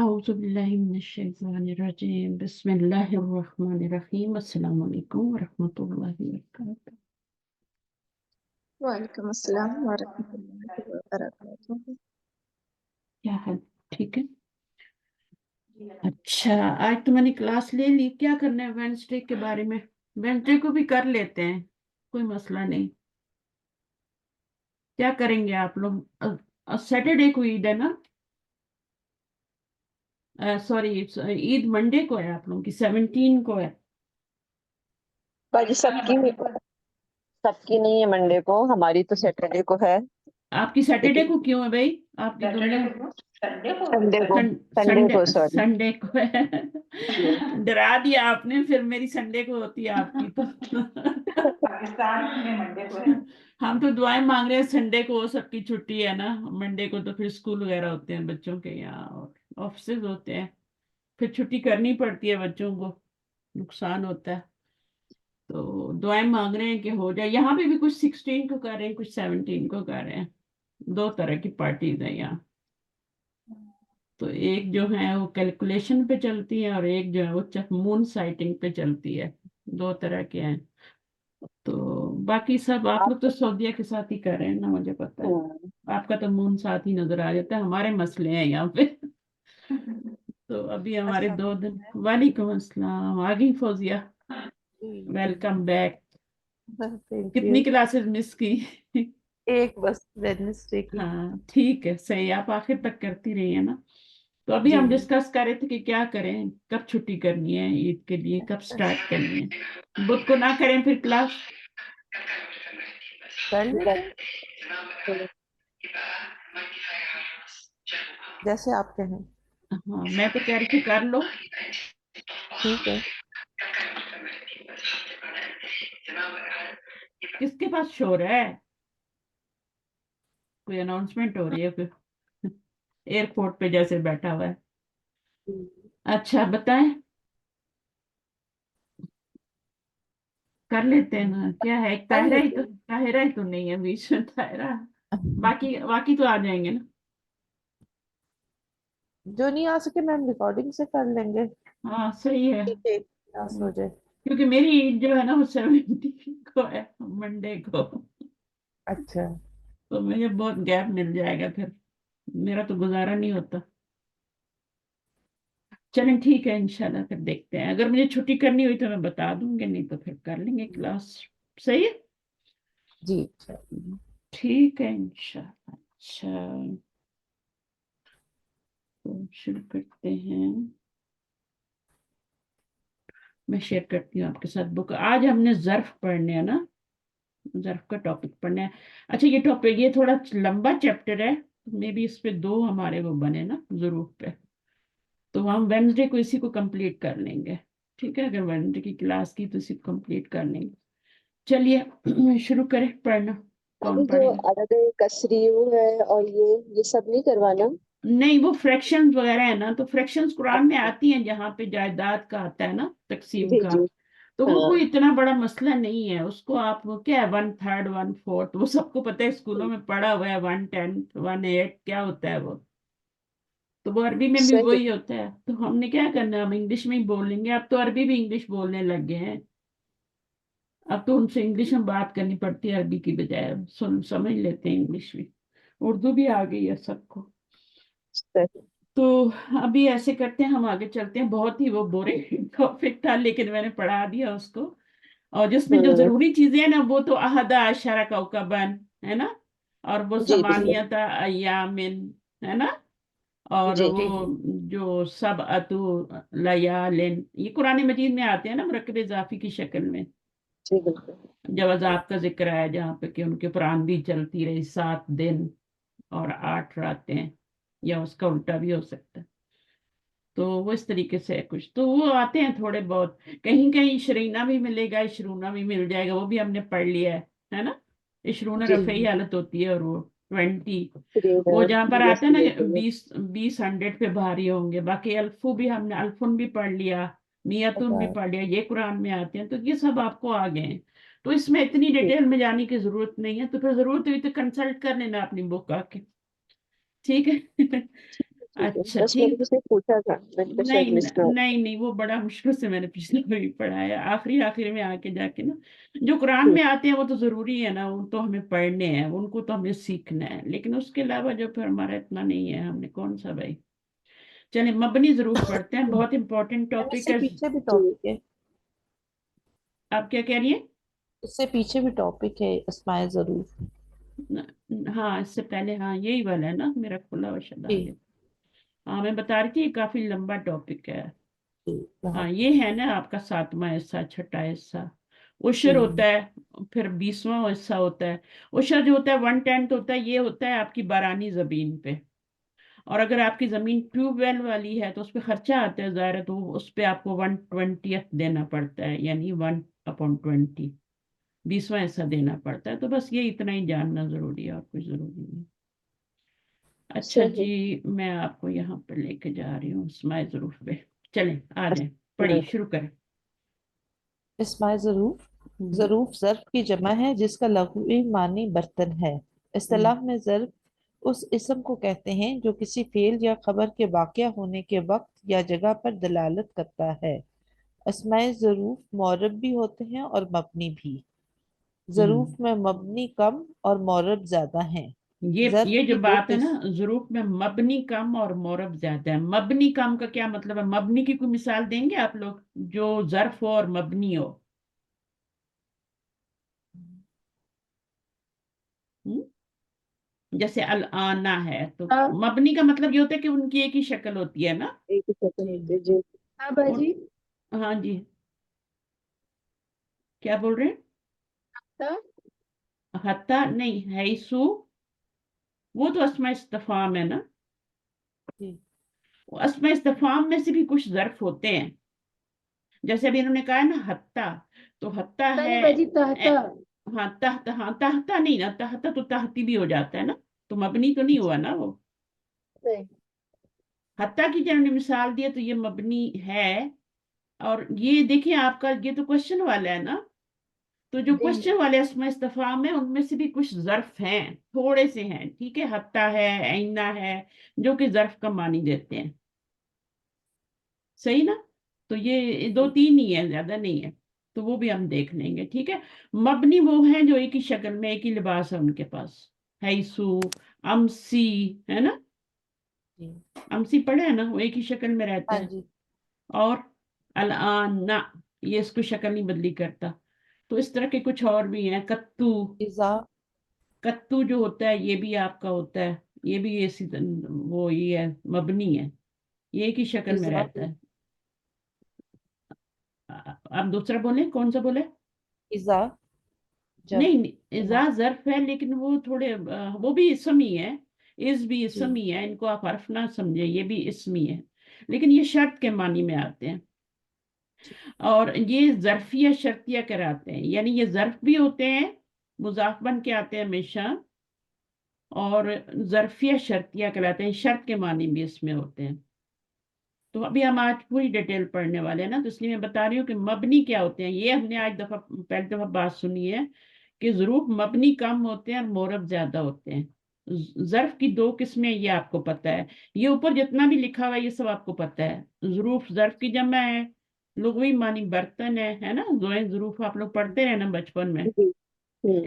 أعوذ بالله من الشيطان الرجيم بسم الله الرحمن الرحيم السلام عليكم ورحمة الله وبركاته. وعلیکم السلام ورحمۃ اللہ وبرکاتہ۔ کیا حال؟ ٹھیک ہے. اچھا آج تو میں نے کلاس لے لی. کیا کرنا ہے وینسڈے کے بارے میں؟ وینسڈے کو بھی کر لیتے ہیں، کوئی مسئلہ نہیں. کیا کریں گے آپ لوگ؟ سیٹرڈے کو عید ہے نا؟ سوری عید منڈے کو ہے آپ لوگوں کی، 17 کو ہے. باجی سب کی نہیں ہے منڈے کو، ہماری تو سیٹرڈے کو ہے. آپ کی سیٹرڈے کو کیوں ہے بھائی؟ آپ کی دنیا سنڈے کو سنڈے سوری. سنڈے کو ہے. ڈرا دیا آپ نے، پھر میری سنڈے کو ہوتی ہے آپ کی تو. پاکستان میں منڈے کو ہے. ہم تو دعائیں مانگ رہے ہیں سنڈے کو سب کی چھٹی ہے نا. منڈے کو تو پھر اسکول وغیرہ ہوتے ہیں بچوں کے، یہاں آفسز ہوتے ہیں، پھر چھٹی کرنی پڑتی ہے بچوں کو، نقصان ہوتا ہے. تو دعائیں مانگ رہے ہیں کہ ہو جائے. یہاں پہ بھی کچھ 16 کو کر رہے ہیں، کچھ 17 کو کر رہے ہیں. 2 طرح کی پارٹیز ہیں یہاں. تو ایک جو ہے وہ کیلکولیشن پہ چلتی ہے، اور ایک جو ہے وہ مون سائٹنگ پہ چلتی ہے. 2 طرح کے ہیں. تو باقی سب آپ لوگ تو سعودیہ کے ساتھ ہی کر رہے ہیں نا، مجھے پتا ہے. آپ کا تو مون ساتھ ہی نظر آ جاتا ہے. ہمارے مسئلے ہیں یہاں پہ. تو ابھی ہمارے 2 دن. وعلیکم السلام. آگئی فوزیہ؟ Welcome back. کتنی کلاسز مس کی؟ ایک بس ویڈنسڈے کی. ہاں ٹھیک ہے، صحیح. آپ آخر تک کرتی رہی ہیں نا. تو ابھی جی ہم ڈسکس کر رہے تھے کہ کیا کریں، کب چھٹی کرنی ہے عید کے لیے، کب سٹارٹ کرنی ہے. بدھ کو نہ کریں پھر کلاس. کر لیتے ہیں جیسے آپ کہیں. ہاں میں تو کہہ رہی تھی کر لو. ٹھیک ہے. کس کے پاس شور ہے؟ کوئی اناؤنسمنٹ ہو رہی ہے کوئی؟ ایئرپورٹ پہ جیسے بیٹھا ہوا ہے. اچھا بتائیں. کر لیتے ہیں نا. کیا ہے، ایک طاہرہ ہی تو نہیں ہے بیچ میں. طاہرہ باقی تو آ جائیں گے نا. جو نہیں آ سکے میم ریکارڈنگ سے کر لیں گے. ہاں صحیح ہے. کلاس ہو جائے. کیونکہ میری عید جو ہے نا وہ 17 کو ہے، منڈے کو. اچھا تو مجھے بہت گیپ مل جائے گا، پھر میرا تو گزارا نہیں ہوتا. چلیں ٹھیک ہے، انشاءاللہ پھر دیکھتے ہیں. اگر مجھے چھٹی کرنی ہوئی تو میں بتا دوں گی، نہیں تو پھر کر لیں گے کلاس. صحیح ہے. جی. ٹھیک ہے انشاءاللہ. اچھا تو شروع کرتے ہیں. میں شیئر کرتی ہوں آپ کے ساتھ بک. آج ہم نے ظرف پڑھنے ہیں نا، ظرف کا ٹاپک پڑھنا ہے. اچھا یہ ٹاپک یہ تھوڑا لمبا چیپٹر ہے، میں بھی اس پہ 2 ہمارے وہ بنے نا ضرور پہ. تو ہم وینسڈے کو اسی کو کمپلیٹ کر لیں گے. ٹھیک ہے، اگر وینسڈے کی کلاس کی تو اسی کو کمپلیٹ کر لیں گے. چلیے شروع کریں پڑھنا. ابھی کون جو پڑھے گا؟ عدد کسریوں ہے اور یہ سب نہیں کروانا. نہیں وہ فریکشنز وغیرہ ہے نا، تو فریکشنز قرآن میں آتی ہیں جہاں پہ جائیداد کا آتا ہے نا، تقسیم جی کا. جی تو وہ ہاں کوئی اتنا بڑا مسئلہ نہیں ہے. اس کو آپ کیا ہے 1/3 1/4 وہ سب کو پتہ ہے، اسکولوں میں پڑھا ہوا ہے. 1/10 1/8 کیا ہوتا ہے وہ. تو وہ عربی میں بھی صحیح. وہی ہوتا ہے. تو ہم نے کیا کرنا ہے، ہم انگلش میں ہی بول لیں گے. اب تو عربی بھی انگلش بولنے لگ گئے ہیں. اب تو ان سے انگلش میں بات کرنی پڑتی ہے عربی کی بجائے. سمجھ لیتے ہیں انگلش بھی. اردو بھی آ گئی ہے سب کو. صحیح. تو ابھی ایسے کرتے ہیں، ہم آگے چلتے ہیں. بہت ہی وہ بورنگ ٹاپک تھا، لیکن میں نے پڑھا دیا اس کو. اور جس میں جو ضروری چیزیں ہیں نا، وہ تو احد عشر کوکبن ہے نا، اور وہ جی بالکل. ثمانیت ایامن ہے نا، اور جی وہ جو سبعۃ لیالن، یہ قرآن مجید میں آتے ہیں نا مرکب اضافی کی شکل میں. جی بالکل. جب عذاب کا ذکر ہے جہاں پہ کہ ان کے اوپر آندھی چلتی رہی 7 دن اور 8 راتیں، یا اس کا الٹا بھی ہو سکتا ہے. تو وہ اس طریقے سے ہے کچھ. تو وہ آتے ہیں تھوڑے بہت. کہیں کہیں شرینہ بھی ملے گا، اشرونہ بھی مل جائے گا، وہ بھی ہم نے پڑھ لیا ہے نا. اشرونہ جی رفعی حالت ہوتی ہے، اور وہ 20 وہ شرینہ جہاں پر آتا ہے نا یسیر. 20 100 پہ بھاری ہوں گے. باقی الفو بھی ہم نے الفن بھی پڑھ لیا، میتن بھی پڑھ لیا. یہ قرآن میں آتے ہیں، تو یہ سب آپ کو آ گئے ہیں. تو اس میں اتنی ڈیٹیل میں جانے کی ضرورت نہیں ہے. تو پھر ضرورت ہوئی تو کنسلٹ کر لینا اپنی بک آ کے. ٹھیک ہے. अच्छा बस मैंने ठीक। किसी ने पूछा था, मैंने कहा शायद नहीं मिस ना हो। नहीं वो बड़ा मुश्किल से मैंने पिछले बार भी पढ़ा है, आखिरी आखिरी में आके जाके ना। जो कुरान हम्म, में आते हैं वो तो जरूरी है ना, वो तो हमें पढ़ने हैं, उनको तो हमें सीखना है, लेकिन उसके अलावा जो फिर हमारा इतना नहीं है, हमने कौन सा भाई। चलिए मबनी जरूर पढ़ते हैं, बहुत इंपॉर्टेंट मैम टॉपिक इससे है। पीछे भी जी। टॉपिक है, आप क्या कह रही हैं? इससे पीछे भी टॉपिक है, अस्माए जरूर। हाँ इससे पहले, हाँ यही वाला है ना, मेरा खुला हुआ शब्द जी आगे। हाँ मैं बता रही थी, ये काफी लंबा टॉपिक है। जी हाँ बहुत। ये है ना आपका 7वां हिस्सा, छठा हिस्सा। उशर होता जी है, फिर 20वां हिस्सा होता है। उशर जो होता है 1/10 होता है, ये होता है आपकी बारानी जमीन पे। और अगर आपकी जमीन ट्यूबवेल वाली है तो उस पर खर्चा आता है ज़ाहिर है, तो उस पे आपको 1/20 देना पड़ता है, यानी 1/20, 20वां हिस्सा देना पड़ता है। तो बस ये इतना ही जानना जरूरी है, और कुछ जरूरी नहीं। अच्छा सही। जी, मैं आपको यहाँ पे लेके जा रही हूँ स्माइल जरूर पे। चलें आ जाए, अच्छा, पढ़िए, शुरू करें। अस्माए जरूर। हम्म ज़रूफ ज़र्फ की जमा है जिसका लग़वी मानी बर्तन है। हम्म इस्तिलाह में ज़र्फ उस इस्म को कहते हैं जो किसी फेल या खबर के वाक़या होने के वक्त या जगह पर दलालत करता है। अस्माए ज़रूफ मौरब भी होते हैं और मबनी भी। हम्म। ज़रूफ में मबनी कम और मौरब ज्यादा हैं। ज़र्फ ये जो की दो बात है ना, किस्म। ज़रूफ में मबनी कम और मोरब ज्यादा है। मबनी कम का क्या मतलब है? मबनी की कोई मिसाल देंगे आप लोग, जो जर्फ हो और मबनी हो? हम्म? जैसे अल आना है तो हाँ मबनी का मतलब ये होता है कि उनकी एक ही शक्ल होती है ना। एक ही सेकंड जी रुकिए जी। हाँ उन, बाजी। हाँ जी, क्या बोल रहे हाँ हैं? हत्ता नहीं, हैसु, वो तो अस्मा इस्तफाम है ना। जी अस्मा इस्तफाम में से भी कुछ जर्फ होते हैं, जैसे अभी इन्होंने कहा है ना हत्ता, तो हत्ता है। नहीं बाजी, तहता। हाँ तहता, हाँ तहता नहीं ना, तहता तो तहती भी हो जाता है ना, तो मबनी तो नहीं हुआ ना वो। नहीं। हत्ता की जो हमने मिसाल दी है तो ये मबनी है। और ये देखिए आपका ये तो क्वेश्चन वाला है ना, तो जो जी। क्वेश्चन वाले इसमें इस्तिफाम है उनमें से भी कुछ जर्फ हैं, थोड़े से हैं, ठीक है। हत्ता है, ऐना है, जो कि जर्फ का मानी देते हैं। सही ना? तो ये दो तीन ही है, ज्यादा नहीं है। तो वो भी हम देख लेंगे, ठीक है। मबनी वो है जो एक ही शक्ल में, एक ही लिबास है उनके पास। हैसु, अमसी, है ना। जी अमसी पढ़े है ना, वो एक ही शक्ल में रहता हाँ है। जी। और अलाना, ये इसको शक्ल नहीं बदली करता। तो इस तरह के कुछ और भी हैं। कत्तू, इज़ा कत्तू जो होता है ये भी आपका होता है, ये भी इसी वो ये है, मबनी है, ये एक ही शक्ल में इज़ा रहता है। आप दूसरा बोले, कौन सा बोले? इज़ा जब नहीं, इमा। इजा जर्फ है, लेकिन वो थोड़े वो भी इसम ही है। इस भी इसम जी ही है, इनको आप हर्फ ना समझे, ये भी इसम ही है, लेकिन ये शर्त के मानी में आते हैं। और ये जर्फिया शर्तिया कराते हैं, यानी ये जर्फ भी होते हैं, मुजाफ बन के आते हैं हमेशा। और जर्फिया शर्तिया कहलाते हैं, शर्त के मानी भी इसमें होते हैं। तो अभी हम आज पूरी डिटेल पढ़ने वाले हैं ना, तो इसलिए मैं बता रही हूँ कि मबनी क्या होते हैं। ये हमने आज दफा पहली दफा बात सुनी है कि ज़रूफ मबनी कम होते हैं और मोरब ज्यादा होते हैं। ज़र्फ की दो किस्में, ये आपको पता है। ये ऊपर जितना भी लिखा हुआ है ये सब आपको पता है। ज़रूफ ज़र्फ की जमा है, लुग़वी मानी बर्तन है ना। ज़ोए ज़रूफ आप लोग पढ़ते रहे ना बचपन में। जी।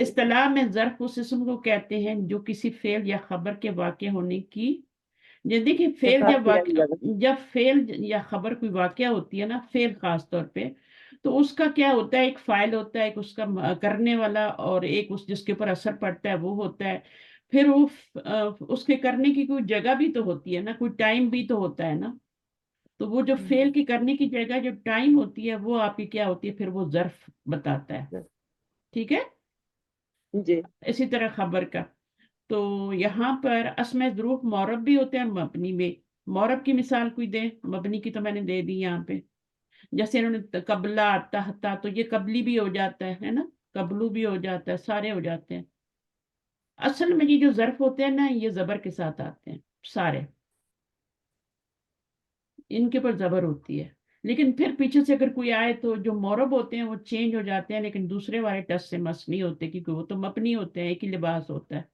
इस्तिलाह में ज़र्फ उस इसम को कहते हैं जो किसी फेल या खबर के वाक़े होने की, ये देखिए फेल बता जब दिया वाक़ लगा। जब फेल या खबर कोई वाक़या होती है ना, फेल खास तौर पे, तो उसका क्या होता है, एक फाइल होता है, एक उसका करने वाला, और एक उस जिसके ऊपर असर पड़ता है वो होता है। फिर वो उसके करने की कोई जगह भी तो होती है ना, कोई टाइम भी तो होता है ना। तो वो जो फेल की करने की जगह जो टाइम होती है वो आपकी क्या होती है, फिर वो ज़र्फ बताता है, ठीक है। जी। इसी तरह खबर का, तो यहाँ पर अस्मे ज़रूफ मौरब भी होते हैं, मबनी में। मौरब की मिसाल कोई दे, मबनी की तो मैंने दे दी यहाँ पे। जैसे इन्होंने कबला, तहता, तो ये कबली भी हो जाता है ना, कबलू भी हो जाता है, सारे हो जाते हैं। असल में ये जो ज़र्फ होते हैं ना, ये ज़बर के साथ आते हैं सारे, इनके ऊपर ज़बर होती है। लेकिन फिर पीछे से अगर कोई आए तो जो मौरब होते हैं वो चेंज हो जाते हैं, लेकिन दूसरे वाले टस से मस नहीं होते, क्योंकि वो तो मबनी होते हैं, एक ही लिबास होता है।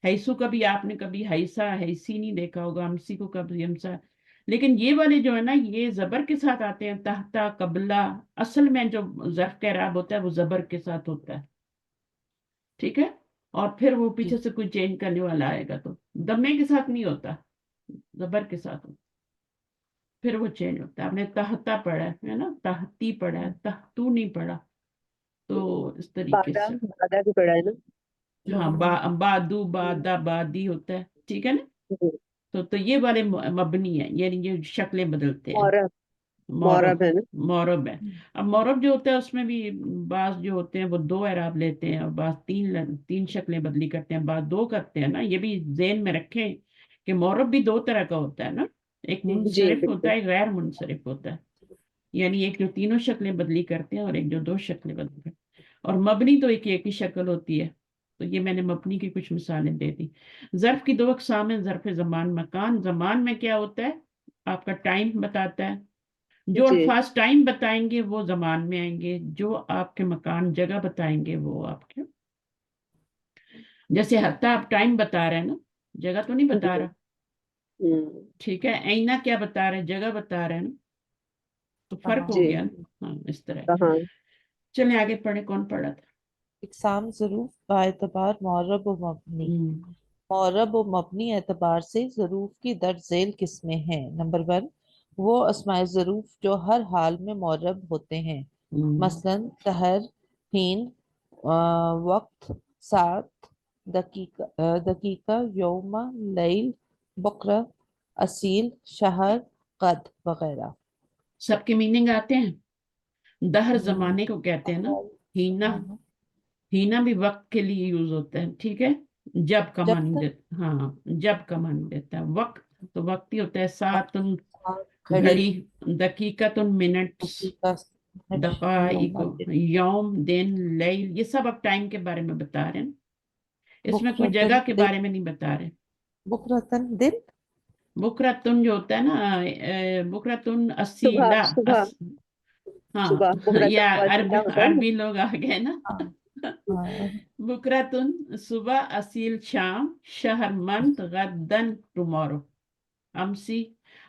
हैसू का भी आपने कभी हैसा हैसी नहीं देखा होगा, हमसी को कभी हमसा। लेकिन ये वाले जो है ना, ये जबर के साथ आते हैं, तहता, कबला। असल में जो ज़र्फ का इराब होता है वो जबर के साथ होता है, ठीक है। और फिर वो पीछे जी से कोई चेंज करने वाला आएगा तो दम्मे के साथ नहीं होता, जबर के साथ होता, फिर वो चेंज होता है। आपने तहता पढ़ा है ना, तहती पढ़ा है, तहतू नहीं पढ़ा। तो इस तरीके बादा से। बादा भी पढ़ा है ना। हाँ, बादू, बादा, बादी होता है, ठीक है ना। जी। तो ये वाले मबनी है, यानी ये शक्लें बदलते हैं। मौरब मौरब, मौरब है ना। मौरब है। अब मौरब जो होता है उसमें भी बाज जो होते हैं वो दो एराब लेते हैं, और बाज तीन शक्लें बदली करते हैं, बाज दो करते हैं ना। ये भी ज़हन में रखें कि मौरब भी दो तरह का होता है ना, एक जी मुनसरिफ होता बिल्कुल। है, एक गैर मुनसरिफ होता है। यानी एक जो तीनों शक्लें बदली करते हैं और एक जो दो शक्लें बदली करते हैं। और मबनी तो एक ही शक्ल होती है। तो ये मैंने मबनी की कुछ मिसालें दे दी। ज़र्फ की दो अक़साम है, ज़र्फ ज़मान, मकान। ज़मान में क्या होता है, आपका टाइम बताता है। जो जी अल्फाज टाइम बताएंगे वो ज़मान में आएंगे, जो आपके मकान जगह बताएंगे वो आपके। जैसे हत्ता आप टाइम बता रहे हैं ना, जगह तो नहीं बता जी। रहा, हम्म। ठीक है। ऐना क्या बता रहे हैं, जगह बता रहे हैं ना, तो फर्क हो हाँ। जी। गया ना। हाँ, इस तरह। कहाँ। चलें आगे पढ़े, कौन पढ़ा था। इकसाम ज़रूफ बाएतबार मौरब व मबनी। हम्म मौरब व मबनी एतबार से ज़रूफ की दर्ज झेल किस्में हैं। नंबर 1, वो अस्माए ज़रूफ जो हर हाल में मौरब होते हैं। हम्म मसलन सहर, हीन, वक्त, सात, दकीका, दकीका, यौमा, लैल, बकरा, असील, शहर, कद वगैरह। सबके मीनिंग आते हैं। दहर हम्म, जमाने को कहते हैं ना। हीना, हाँ, हीना भी वक्त के लिए यूज होता है, ठीक है। जब का जब मानी तक देता, हाँ, जब का मानी देता है वक्त। तो वक्त ही होता है, सातुन सात घड़ी, घड़ी, दकीकतुन मिनट्स, दकीका, मिनट, दकाइक, यौमा, दिन, यौम दिन, लैल। ये सब अब टाइम के बारे में बता रहे हैं, इसमें कोई बुकरतन जगह के दिन, बारे में नहीं बता रहे। बुकरतन दिन, बुकरातुन जो होता है ना, बुकरातुन सुबह असीला, सुबह हाँ। सुबह बुकरतन या का अरबी, असीला होता है ना। अरबी लोग आ गए ना। हाँ हाँ, बुकरातुन सुबह, असील शाम, शहर मंथ, गद्दन टुमारो, अमसी।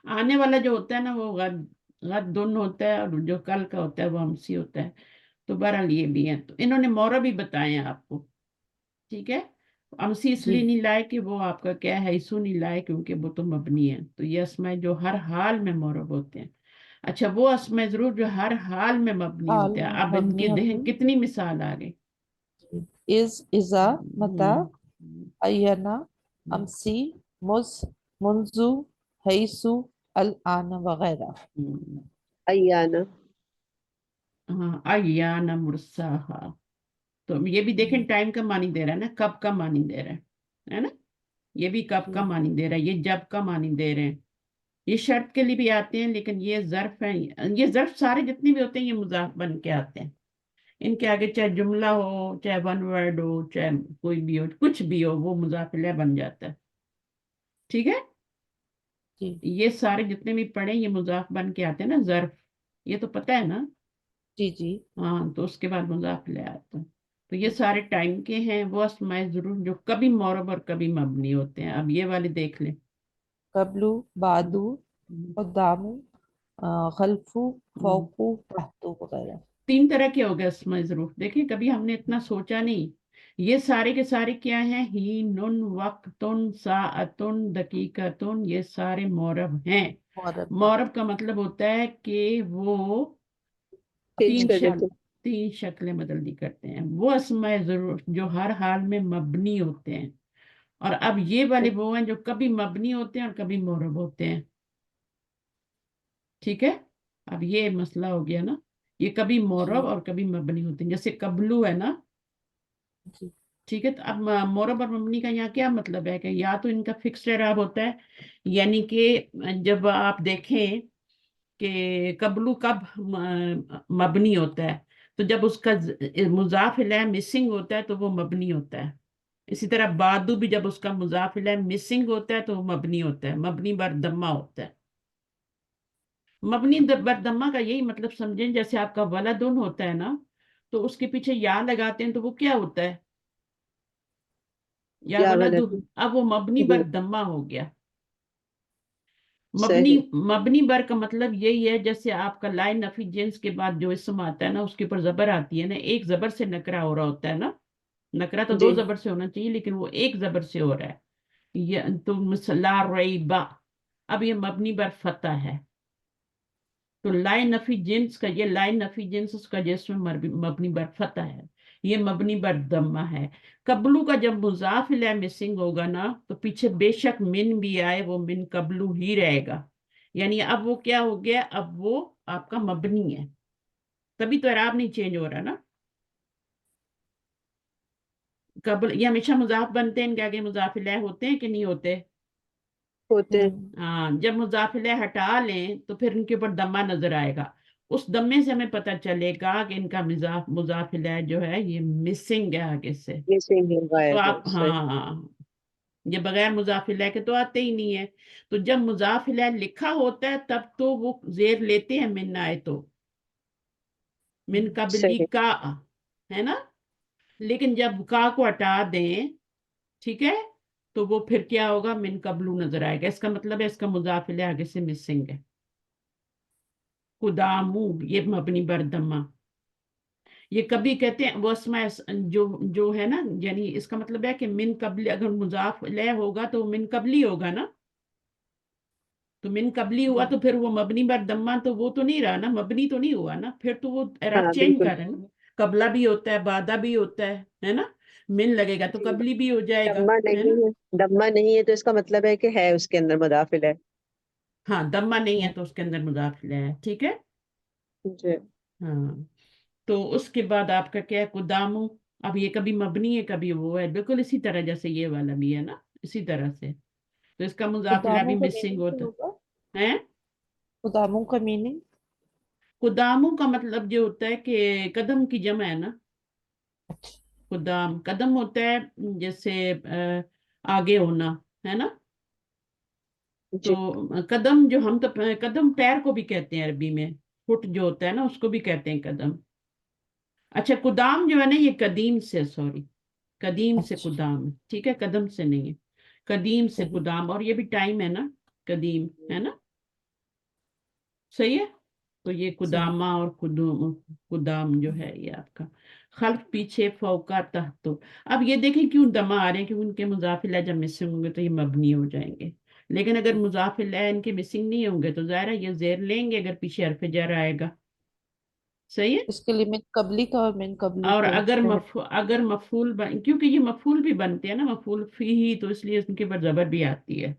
आने वाला जो होता है ना वो गद्दुन होता है, और जो कल का होता है वो अमसी होता है। तो बहरहाल ये भी है, तो इन्होंने मोरा भी बताए हैं आपको, ठीक है। अमसी जी इसलिए नहीं लाए कि वो आपका क्या है, इसू नहीं लाए क्योंकि वो तो मबनी है। तो ये अस्माए जो हर हाल में मोरब होते हैं। अच्छा, वो अस्माए जरूर जो हर हाल में मबनी हाल होते हैं, में अब मबनी इनके होती देखें कितनी मिसाल आ गई। इज, इजा, मता, हम्म, अयना, हम्म, अमसी, मुज, मुंजू, हैसु, अल आन वगैरह। हम्म। अयाना। हाँ, अय्याना मुर्साहा। तो ये भी देखें टाइम का मानी दे रहा है ना, कब का मानी दे रहा है ना। ये भी कब का जी मानी दे रहा है, ये जब का मानी दे रहे हैं। ये शर्त के लिए भी आते हैं, लेकिन ये ज़र्फ है। ये ज़र्फ सारे जितने भी होते हैं ये मुज़ाफ बन के आते हैं। इनके आगे चाहे जुमला हो, चाहे वन वर्ड हो, चाहे कोई भी हो, कुछ भी हो, वो मुज़ाफ इलैह बन जाता है, ठीक है। जी ये सारे जितने भी पढ़े ये मुज़ाफ बन के आते हैं ना, ज़र्फ। ये तो पता है ना। जी जी। हाँ, तो उसके बाद मुज़ाफ इलैह आता है। तो ये सारे टाइम के हैं, वो अस्माए ज़रूर जो कभी मौरब और कभी मबनी होते हैं। अब ये वाले देख लें। कबलू, बादू, हम्म, कद्दामू, खल्फू, हम्म। फौकू, तहतू वगैरह। तीन तरह के हो गए इसमें जरूर, देखिए कभी हमने इतना सोचा नहीं। ये सारे के सारे क्या हैं, ही, नुन, वक्तुन, साअतुन, दकीकतुन, ये सारे मौरब हैं। मौरब है। मौरब का मतलब होता है कि वो चेंज तीन कर शक्ल देते। तीन शक्लें बदली करते हैं, वो अस्माए जरूर जो हर हाल में मबनी होते हैं। और अब ये वाले वो हैं जो कभी मबनी होते हैं और कभी मौरब होते हैं, ठीक है। अब ये मसला हो गया ना, ये कभी मौरब जी और कभी मबनी होते हैं, जैसे कबलू है ना, जी ठीक है। तो अब मोरब और मबनी का यहाँ क्या मतलब है कि या तो इनका फिक्स्ड एराब होता है, यानी कि जब आप देखें कि कबलू कब मबनी होता है, तो जब उसका मुजाफ इलैह मिसिंग होता है तो वो मबनी होता है। इसी तरह बादू भी जब उसका मुजाफ इलैह मिसिंग होता है तो वो मबनी होता है, मबनी बर दम्मा होता है। मबनी बर दम्मा का यही मतलब समझें, जैसे आपका वलदुन होता है ना, तो उसके पीछे या लगाते हैं तो वो क्या होता है, या या वलद, वलद। अब वो मबनी जी, बर दम्मा हो गया। मबनी सही। मबनी बर का मतलब यही है, जैसे आपका लाइन नफी जिन्स के बाद जो इसम आता है ना, उसके ऊपर जबर आती है ना, एक जबर से नकरा हो रहा होता है ना। नकरा तो दो जी, जबर से होना चाहिए, लेकिन वो एक जबर से हो रहा है। ये तो ला रईबा, अब ये मबनी बर फतह है। तो लाइन नफी जिन्स का, ये लाइन नफी जिन्स उसका जिसमें मबनी बर फतह है, ये मबनी बर दम्मा है। कबलू का जब मुजाफ इलैह मिसिंग होगा ना, तो पीछे बेशक मिन भी आए, वो मिन कबलू ही रहेगा। यानी अब वो क्या हो गया, अब वो आपका मबनी है, तभी तो इराब नहीं चेंज हो रहा ना। कबल ये हमेशा मुजाफ बनते हैं, इनके आगे मुजाफ इलैह होते हैं कि नहीं होते। होते हैं। हाँ, जब मुजाफिले हटा लें तो फिर इनके ऊपर दम्मा नजर आएगा। उस दम्मे से हमें पता चलेगा कि इनका मुजाफिला जो है ये मिसिंग है आगे से। ये सेम ही तो गायब है, आप, सही। हाँ, ये बगैर मुजाफिला के तो आते ही नहीं है। तो जब मुजाफिला लिखा होता है तब तो वो जेर लेते हैं, मिन आए तो, मिन कबली सही। का, है ना। लेकिन जब का को हटा दें, ठीक है, तो वो फिर क्या होगा, मिन कबलू नजर आएगा। इसका मतलब है इसका मुजाफिला आगे से मिसिंग है। कुदामू, ये मबनी बरदमा। ये कभी कहते हैं वो अस्मा जो जो है ना, यानी इसका मतलब है कि मिन कबली, अगर मुजाफ ले होगा तो मिन कबली होगा ना। तो मिन कबली हुआ तो फिर वो मबनी बरदमा, तो वो तो नहीं रहा ना, मबनी तो नहीं हुआ ना, फिर तो वो एराब हाँ, चेंज बिल्कुल। कर रहे हैं ना। कबला भी होता है, बादा भी होता है ना। मिन लगेगा तो जी, कबली भी हो जाएगा, दम्मा है नहीं ना। है। दम्मा नहीं है तो इसका मतलब है कि है उसके अंदर मुदाफिल है। हाँ, दम्मा नहीं है तो उसके अंदर मुजाफ ले है, ठीक है। जी। हाँ, तो उसके बाद आपका क्या है, कुदामू। अब ये कभी मबनी है कभी वो है, बिल्कुल इसी तरह जैसे ये वाला भी है ना, इसी तरह से। तो इसका मुजाफिला भी खुदामों का मिसिंग मीनिंग क्या होता होगा? है। खुदामों का मीनिंग? कुदामू का मतलब जो होता है कि कदम की जमा है ना। अच्छा। कुदाम कदम होता है, जैसे आगे होना, है ना। तो जी, कदम जो हम तो कदम पैर को भी कहते हैं अरबी में, फुट जो होता है ना उसको भी कहते हैं कदम। अच्छा, कुदाम जो है ना, ये कदीम से, सॉरी, कदीम से अच्छा। कुदाम है, ठीक है, कदम से नहीं है। कदीम से सही। कुदाम, और ये भी टाइम है ना, कदीम, है ना। सही है। तो ये सही। कुदामा और कुदुम, कुदाम जो है ये आपका खल्फ पीछे, फौका तहतो। अब ये देखें क्यों दमा आ रहे हैं, क्योंकि उनके मुजाफिला जब मिसिंग होंगे तो ये मबनी हो जाएंगे। लेकिन अगर मुजाफिला इनके मिसिंग नहीं होंगे तो ज़ाहिर है ये जेर लेंगे, अगर पीछे हरफ जर आएगा। सही है। इसके लिए मिन कबली का और मिन कबली और को पहले। अगर मफूल क्योंकि ये मफूल भी बनते हैं ना, मफूल फी ही, तो इसलिए उनके ऊपर जबर भी आती है।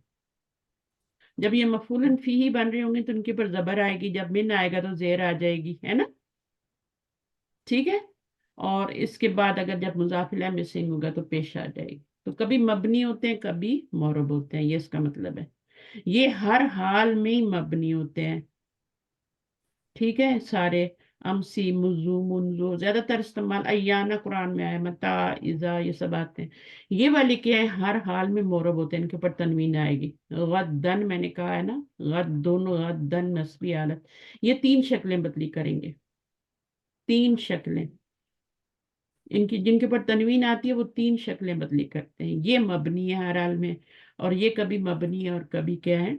जब ये मफूलन फी ही बन रहे होंगे तो उनके ऊपर जबर आएगी, जब मिन आएगा तो जेर आ जाएगी, है ना। ठीक है। और इसके बाद अगर जब मुजाफिला मिसिंग होगा तो पेश आ जाएगी। तो कभी मबनी होते हैं, कभी मौरब होते हैं, ये इसका मतलब है। ये हर हाल में ही मबनी होते हैं, ठीक है, सारे। अमसी, मुजू, मुंजो, ज्यादातर इस्तेमाल अयाना कुरान में आया, मता, इजा, ये सब आते हैं। ये वाले क्या है, हर हाल में मोरब होते हैं, इनके ऊपर तनवीन आएगी। गद्दन मैंने कहा है ना, गद्दुन, गद्दन, नस्बी हालत। ये तीन शक्लें बदली करेंगे, तीन शक्लें। इनकी जिनके ऊपर तनवीन आती है वो तीन शक्लें बदली करते हैं, ये मबनी है हर हाल में। और ये कभी मबनी है और कभी क्या है,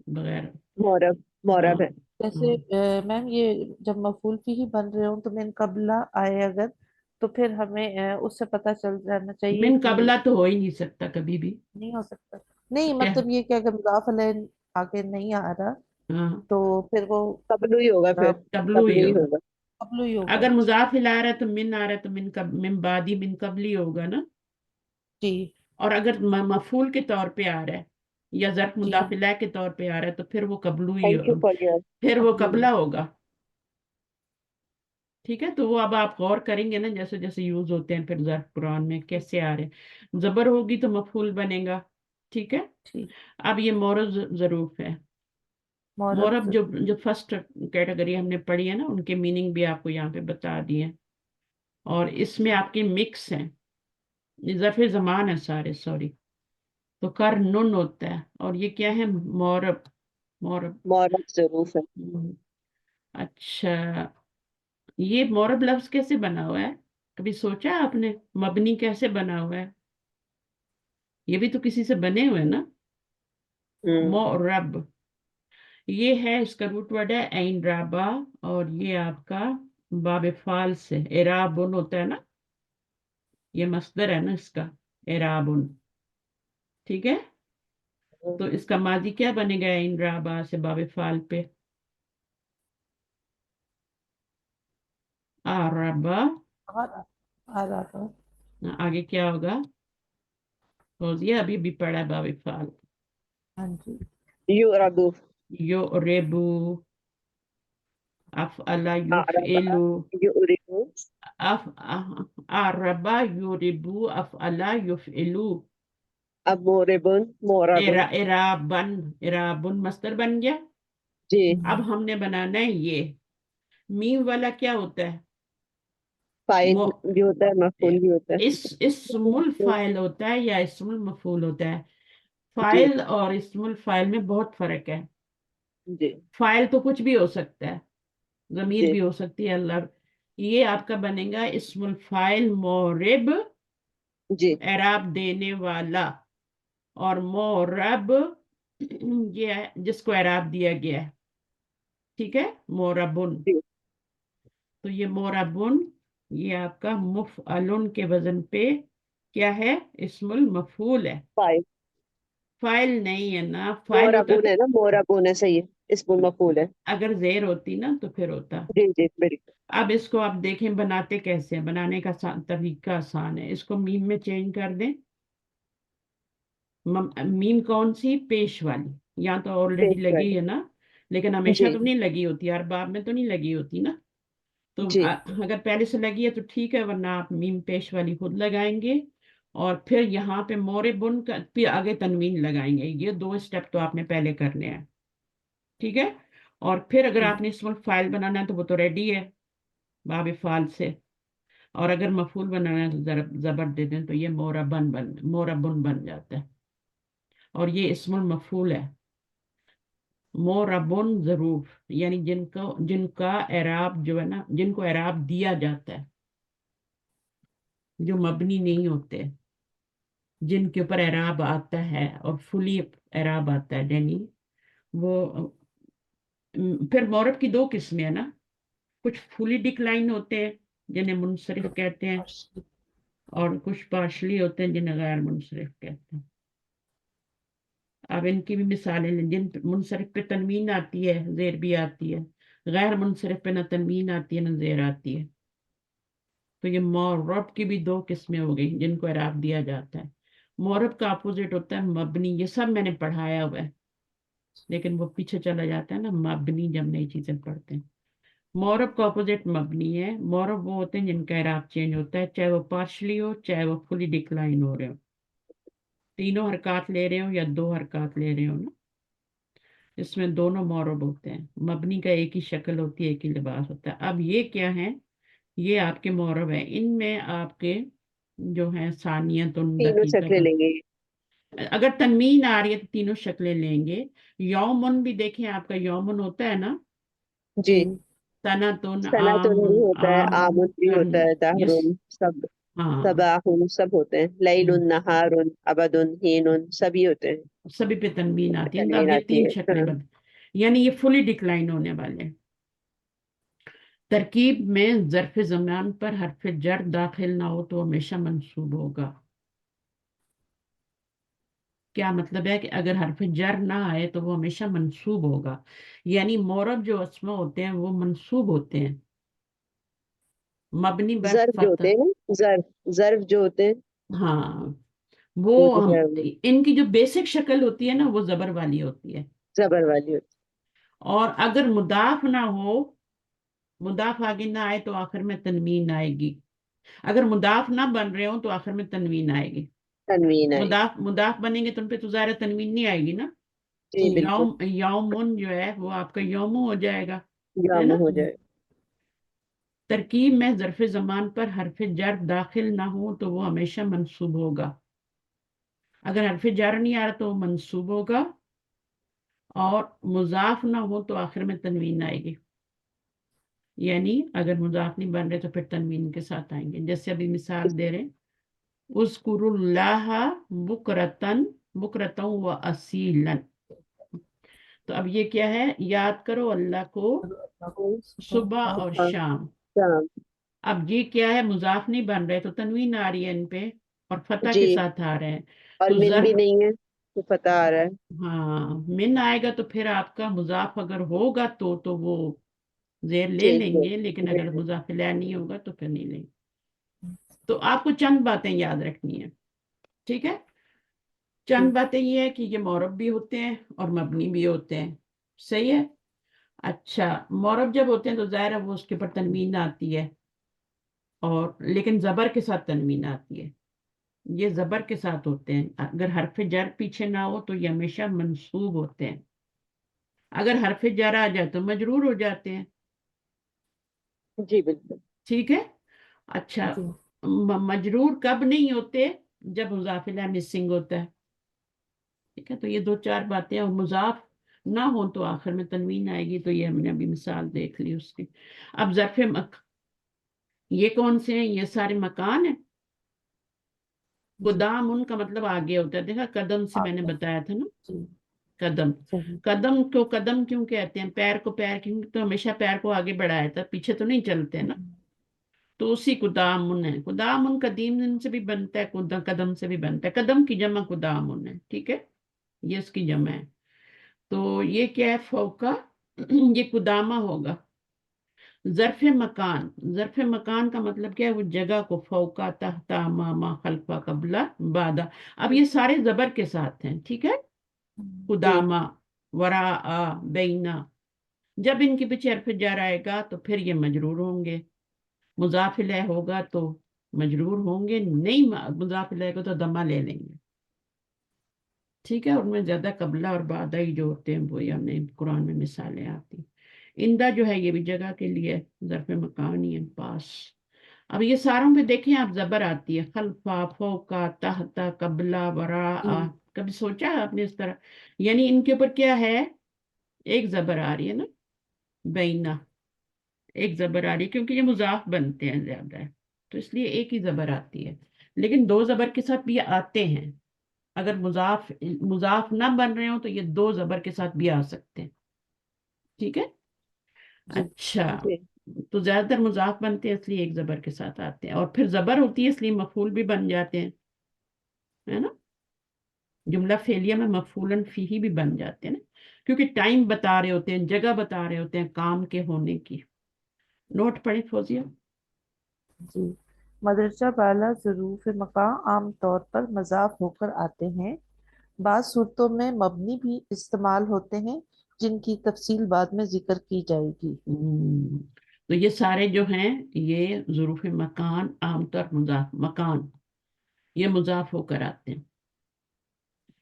बगैर। मौरब। हाँ, मौरब है। जैसे हाँ। मैम, ये जब मफूल भी ही बन रहे हो तो मिन कबला आए अगर, तो फिर हमें उससे पता चल जाना चाहिए मिन कि कबला तो हो ही नहीं सकता कभी भी। नहीं हो सकता। नहीं, क्या, मतलब ये कि अगर मुजाफ अलैह आगे नहीं आ रहा हाँ, तो फिर वो कबलू ही होगा फिर। कबलू ही कबलू ही होगा। होगा। कबलू ही होगा। अगर अच्छा। मुजाफिल आ रहा है तो मिन आ रहा है तो मिन बादी मिन कबली होगा ना। जी। और अगर मफूल के तौर पे आ रहा है या ज़र्फ जी। मुदाफिला के तौर पे आ रहा है तो फिर वो कबलू ही थैंक यू फॉर योर। फिर वो कबलू ही। कबला होगा। ठीक है, तो वो अब आप गौर करेंगे ना, जैसे जैसे यूज होते हैं फिर ज़र्फ कुरान में कैसे आ रहे हैं। जबर होगी तो मफूल बनेगा। ठीक है। ठीक। अब ये मोरब ज़रूफ है। मौरब मोरब जो जरूर। जो फर्स्ट कैटेगरी हमने पढ़ी है ना, उनके मीनिंग भी आपको यहाँ पे बता दिए। और इसमें आपके मिक्स हैं, ज़र्फ़ ज़मान है सारे, सॉरी। तो कर नुन होता है, और ये क्या है, मोरब, मोरब। मौरब जरूर है। हम्म, अच्छा, ये मोरब लफ्ज कैसे बना हुआ है, कभी सोचा आपने, मबनी कैसे बना हुआ है। ये भी तो किसी से बने हुए हैं ना। हम्म। मोरब, ये है, इसका रूट वर्ड है ऐन राबा, और ये आपका बाब फाल से एराबुन होता है ना, ये मस्दर है ना इसका, एराबुन। ठीक है, तो इसका माजी क्या बनेगा ऐन राबा से बाब फाल पे? आरबा। आ रहा था। आगे क्या होगा? फौजिया अभी भी पढ़ा है बाब फाल। हाँ जी। युरबु। यो रेबू, अफ अला अरबा युफइलु, युरिबु। अफ आरबा युरिबू अफ अला युफइलु। अब मोरेबुन मोरबुन। एराबन, एराबुन मस्तर बन गया। जी। अब हमने बनाना है ये मीम वाला, क्या होता है? फाइल मो, भी होता है, मफूल भी होता है। इस इस्मुल फाइल होता है या इस्मुल मफूल होता है? जी फाइल और इस्मुल फाइल में बहुत फर्क है। जी फाइल तो कुछ भी हो सकता है, जमीर जी भी हो सकती है, अल्लाह। ये आपका बनेगा इस्मुल फाइल मोरिब, जी एराब देने वाला, और मोरब ये है जिसको एराब दिया गया है। ठीक है, मोरबुन। जी। तो ये मोरबुन, ये आपका मुफअलुन के वजन पे क्या है? इस्मुल मफूल है, फाइल। फाइल नहीं है ना। फाइल होता मोराबुन तो है ना, मोराबुन है, सही है, इसमें मफूल है। अगर जेर होती ना तो फिर होता। जी जी बिल्कुल। अब इसको आप देखें बनाते कैसे हैं, बनाने का तरीका आसान है। इसको मीम में चेंज कर दें। मीम कौन सी? पेश वाली, यहाँ तो ऑलरेडी पेश लगी वाली। है ना, लेकिन हमेशा जी तो नहीं लगी होती, हर बाब में तो नहीं लगी होती ना। तो जी अगर पहले से लगी है तो ठीक है, वरना आप मीम पेश वाली खुद लगाएंगे। और फिर यहाँ पे मोरे बुन का फिर आगे तनवीन लगाएंगे। ये दो स्टेप तो आपने पहले करने हैं। ठीक है, और फिर अगर आपने इसमें फाइल बनाना है तो वो तो रेडी है बाब फाल से। और अगर मफूल बनाना है तो जबर दे दें तो ये मोरबन बन जाता है। और ये इस्मुल मफूल है, मोरबुन जरूफ, यानी जिनका एराब जो है ना, जिनको एराब दिया जाता है, जो मबनी नहीं होते, जिनके ऊपर एराब आता है और फुली एराब आता है, यानी वो फिर मोरब की दो किस्में है ना। कुछ फुली डिक्लाइन होते हैं जिन्हें मुनसरिफ कहते हैं, और कुछ पार्शली होते हैं जिन्हें गैर मुनसरिफ कहते हैं। अब इनकी भी मिसालें लें। जिन मुनसरिफ पे तनवीन आती है, जेर भी आती है। गैर मुनसरिफ पे ना तनवीन आती है ना जेर आती है। तो ये मोरब की भी दो किस्में हो गई जिनको इराब दिया जाता है। मोरब का अपोजिट होता है मबनी। ये सब मैंने पढ़ाया हुआ है, लेकिन वो पीछे चला जाता है ना मबनी, जब नई चीजें पढ़ते हैं। मोरब का अपोजिट मबनी है। मोरब वो होते हैं जिनका इराब चेंज होता है, चाहे वो पार्शली हो चाहे वो फुली डिक्लाइन हो रहे हो, तीनों हरकत ले रहे हो या दो हरकत ले रहे हो ना, इसमें दोनों मोरब होते हैं। मबनी का एक ही शक्ल होती है, एक ही लिबास होता है। अब ये क्या है? ये आपके मोरब है। इनमें आपके जो है सानियत तीनों शक्लें दकीकत, लेंगे। अगर तनवीन आ रही है तो तीनों शक्लें लेंगे। यौमुन भी देखें, आपका यौमुन होता है ना, जी। तनातुन, सनातुन भी आमुन, होता है, आमुन, आमुन भी होता है, ये दहरुन सब। हाँ। सबाहुन सब होते हैं, लैलुन नहारुन अबदुन हीनुन सभी होते हैं। सभी पे तनवीन आती है। तनवीन अब ये आती तीन है, शक्लें हाँ। बद, यानी ये फुली डिक्लाइन होने वाले हैं। तरकीब में ज़र्फ़ ज़मान पर हर्फ जर दाखिल ना हो तो हमेशा मंसूब होगा। क्या मतलब है? कि अगर हर्फ जर ना आए तो वो हमेशा मंसूब होगा। यानी मोरब जो अस्मा होते हैं वो मंसूब होते हैं, मबनी बर जर्फ जो होते फतह। हैं, जर्फ जर्फ जो होते हैं, हाँ, वो वो जो है वो इनकी जो बेसिक शक्ल होती है ना वो जबर वाली होती है। जबर वाली होती और अगर मुदाफ ना हो, मुदाफ आगे ना आए तो आखिर में तनवीन आएगी। अगर मुदाफ ना बन रहे हो तो आखिर में तनवीन आएगी। है, तनवीन आई। मुदाफ मुदाफ बनेंगे तो उन पे तो ज़ाहिर है तनवीन नहीं आएगी ना। तो जी बिल्कुल। यौमुन जो है वो आपका यौमु हो जाएगा, है याम ना। हो जाए। तरकीब में ज़र्फ़ ज़मान पर हर्फ जर दाखिल ना हो तो वो हमेशा मंसूब होगा। अगर हर्फ जर नहीं आ रहा तो वो मंसूब होगा, और मुजाफ ना हो तो आखिर में तनवीन आएगी। यानी अगर मुजाफ नहीं बन रहे तो फिर तनवीन के साथ आएंगे। जैसे अभी मिसाल दे रहे हैं, उज़्कुरुल्लाह बुकरतन बुकरतन व असीलन। तो अब ये क्या है, याद करो अल्लाह को सुबह और हाँ, शाम। शाम। अब ये क्या है, मुजाफ नहीं बन रहे तो तनवीन आ रही है इन पे और फतह के जी, साथ आ रहे हैं। और तो मिन भी जर्फ, नहीं है तो पता आ रहा है। हाँ मिन आएगा तो फिर आपका मुजाफ अगर होगा तो वो जेर ले ठीक है। लेंगे, लेकिन अगर मुजाफ इलैह नहीं होगा तो फिर नहीं लेंगे। तो आपको चंद बातें याद रखनी है, ठीक है। चंद बातें ये है कि ये मौरब भी होते हैं और मबनी भी होते हैं, सही है। अच्छा, मौरब जब होते हैं तो जाहिर है वो उसके ऊपर तनवीन आती है, और लेकिन जबर के साथ तनवीन आती है। ये जबर के साथ होते हैं, अगर हरफ जर पीछे ना हो तो ये हमेशा मंसूब होते हैं। अगर हरफ जर आ जाए तो मजरूर हो जाते हैं, जी बिल्कुल। ठीक है। अच्छा, जी मजरूर कब नहीं होते, जब मुजाफ इलैह मिसिंग होता है, ठीक है। तो ये दो चार बातें, और मुजाफ ना हो तो आखिर में तनवीन आएगी, तो ये हमने अभी मिसाल देख ली उसकी। अब ज़र्फ़ ये कौन से हैं, ये सारे मकान हैं। जी कुदाम उनका मतलब आगे होता है, देखा कदम से मैंने आपका बताया था ना। जी कदम, सही कदम को कदम क्यों कहते हैं, पैर को पैर क्यों, तो हमेशा पैर को आगे बढ़ाया था, पीछे तो नहीं चलते ना। तो उसी कुदामुन है, कुदामुन कदीम दिन से भी बनता है, कदम से भी बनता है, कदम की जमा कुदामुन है, ठीक है। ये उसकी जमा है। तो ये क्या है, फौका ये कुदामा होगा। जरफ मकान, जरफ मकान का मतलब क्या है, वो जगह को, फौका तहता मामा खल्फा कबला बादा। अब ये सारे जबर के साथ हैं, ठीक है। जी कुदामा, वरा, बैना। जब इनके पीछे हरफ जार आएगा तो फिर ये मजरूर होंगे। मुजाफ इलैह होगा तो मजरूर होंगे, नहीं मुजाफ इलैह को तो दमा ले लेंगे, ठीक है। उनमें ज्यादा कबला और बादा ही जो होते हैं, वही हमने कुरान में मिसालें आती। इंदा जो है ये भी जगह के लिए ज़र्फ़ मकान ही है, पास। अब ये सारों पे देखें आप, जबर आती है, खल्फा, फौका, तहता, कबला, वरा। जी कभी सोचा है आपने इस तरह, यानी इनके ऊपर क्या है, एक जबर आ रही है ना, बैना, एक जबर आ रही है, क्योंकि ये मुजाफ बनते हैं ज्यादा है, तो इसलिए एक ही जबर आती है। लेकिन दो जबर के साथ भी आते हैं, अगर मुजाफ मुजाफ ना बन रहे हो तो ये दो जबर के साथ भी आ सकते हैं, ठीक है। जी अच्छा, जी तो ज्यादातर मुजाफ बनते हैं इसलिए एक जबर के साथ आते हैं, और फिर जबर होती है इसलिए मफूल भी बन जाते हैं, है ना। जुमला फेलिया में मफूलन फीही भी बन जाते हैं ना, क्योंकि टाइम बता रहे होते हैं, जगह बता रहे होते हैं काम के होने की। नोट पढ़े फौजिया। जी मदरजा बाला ज़रूफ मका आम तौर पर मजाफ होकर आते हैं। बाज़ सूरतों में मबनी भी इस्तेमाल होते हैं, जिनकी तफसील बाद में जिक्र की जाएगी। हम्म, तो ये सारे जो हैं, ये ज़ुरूफ मकान, आमतौर मुजाफ मकान, ये मुजाफ होकर आते हैं।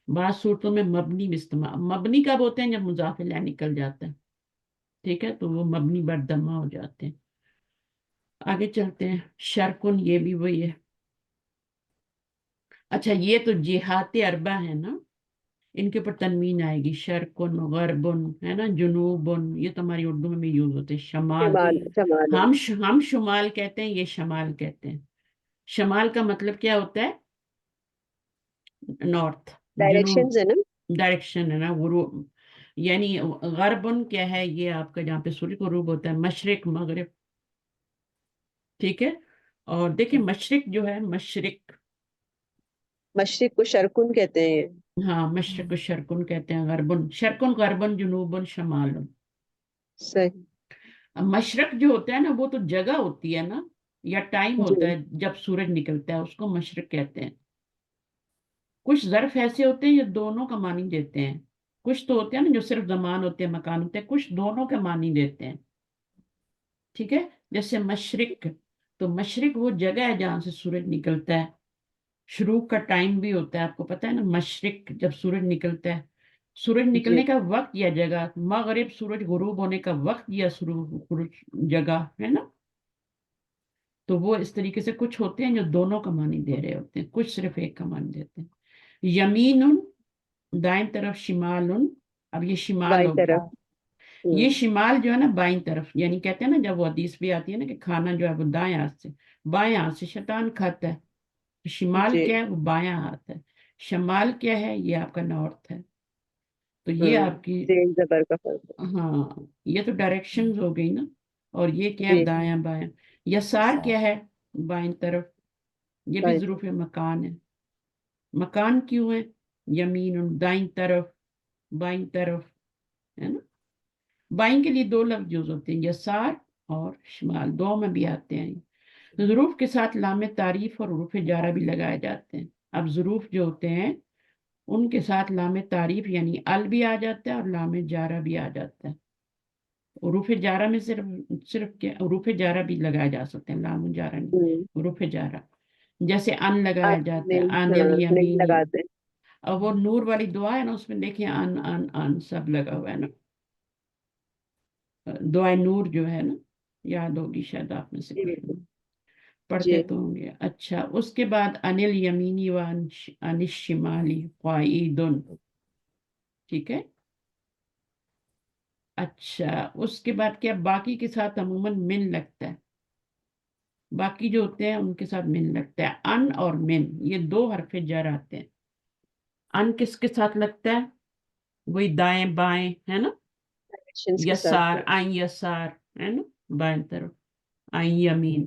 बात सूरतों में मबनी भी इस्तेमाल, मबनी कब होते हैं, जब मुजाफ इलैह निकल जाता है, ठीक है, तो वो मबनी बरदमा हो जाते हैं। आगे चलते हैं, शरकुन, ये भी वही है। अच्छा, ये तो जिहात अरबा है ना, इनके ऊपर तनवीन आएगी, शरकुन, गरबुन, है ना, जुनूबुन, ये तो हमारी उर्दू में भी यूज होते हैं, शमाल। शमाल शमाल। हम शुमाल कहते हैं, ये शमाल कहते हैं। शमाल का मतलब क्या होता है, नॉर्थ। डायरेक्शंस जुनूब है ना। डायरेक्शन है ना, गुरूब, यानी गरबुन क्या है, ये आपका जहाँ पे सूर्य गुरूब होता है, मशरिक मगरिब, ठीक है। और देखिए जी मशरिक जो है, मशरिक, मशरिक को शरकुन कहते हैं। हाँ मशरिक को शरकुन कहते हैं, गरबुन, शरकुन, गरबन, जुनूबन, शमालन। सही। अब मशरक जो होता है ना, वो तो जगह होती है ना, या टाइम जी होता है जब सूरज निकलता है, उसको मशरक कहते हैं। कुछ ज़र्फ ऐसे होते हैं जो दोनों का मानी देते हैं, कुछ तो होते हैं ना जो सिर्फ जमान होते हैं, मकान होते हैं, कुछ दोनों का मानी देते हैं, ठीक है। जैसे मशरिक, तो मशरिक वो जगह है जहां से सूरज निकलता है। शुरूक का टाइम भी होता है, आपको पता है ना, मशरिक जब सूरज निकलता है, सूरज निकलने जी का वक्त या जगह, मगरिब सूरज गुरूब होने का वक्त या जगह, है ना। तो वो इस तरीके से कुछ होते हैं जो दोनों का मानी दे रहे होते हैं, कुछ सिर्फ एक का मानी देते हैं। यमीनुन, दाएं तरफ, शिमालुन, अब ये शिमाल बाई हो गया। तरफ। ये शिमाल जो है ना, बाईं तरफ, यानी कहते हैं ना, जब वो हदीस भी आती है ना कि खाना जो है वो दाएं हाथ से, बाएं हाथ से शैतान खाता है, شمال جی کیا ہے؟ وہ بایاں ہاتھ ہے. شمال کیا ہے؟ یہ آپ کا نارتھ ہے. تو یہ آپ کی زیر زبر کا فرق ہے. ہاں یہ تو ڈائریکشنز ہو گئی نا. اور یہ کیا ہے؟ جی دایاں بایاں. یسار کیا ہے؟ بائیں طرف. یہ بھی بائیں ظروف مکان ہے. مکان کیوں ہے؟ یمین دائیں طرف بائیں طرف ہے نا. بائیں کے لیے دو لفظ یوز ہوتے ہیں، یسار اور شمال، دو میں بھی آتے ہیں. ظروف کے ساتھ لام تعریف اور حروف جارہ بھی لگائے جاتے ہیں. اب ظروف جو ہوتے ہیں ان کے ساتھ لام تعریف یعنی ال بھی آ جاتا ہے اور لام جارہ بھی آ جاتا ہے. حروف جارہ میں صرف کیا حروف جارہ بھی لگائے جا سکتے ہیں، لام جارہ نہیں، ہوں حروف جارہ. جیسے ان لگایا آپ جاتا ہے، نہیں ان ہاں نہیں الیمینی. لگاتے. اور وہ نور والی دعا ہے نا، اس میں دیکھیں ان سب لگا ہوا ہے نا. دعائے نور جو ہے نا، یاد ہوگی شاید آپ میں سے جی کچھ بالکل. لوگ پڑھتے جی تو ہوں گے. اچھا اس کے بعد انل یمینی و ان الشمالی قائدن. ٹھیک ہے. اچھا اس کے بعد کیا باقی کے ساتھ عموماً من لگتا ہے. باقی جو ہوتے ہیں ان کے ساتھ من لگتا ہے. ان اور من یہ دو حرف جر آتے ہیں. ان کس کے ساتھ لگتا ہے؟ وہی دائیں بائیں ہے نا. Directions کے ساتھ. یسار آئیں یسار ہے نا، بائیں طرف. آئیں یمین.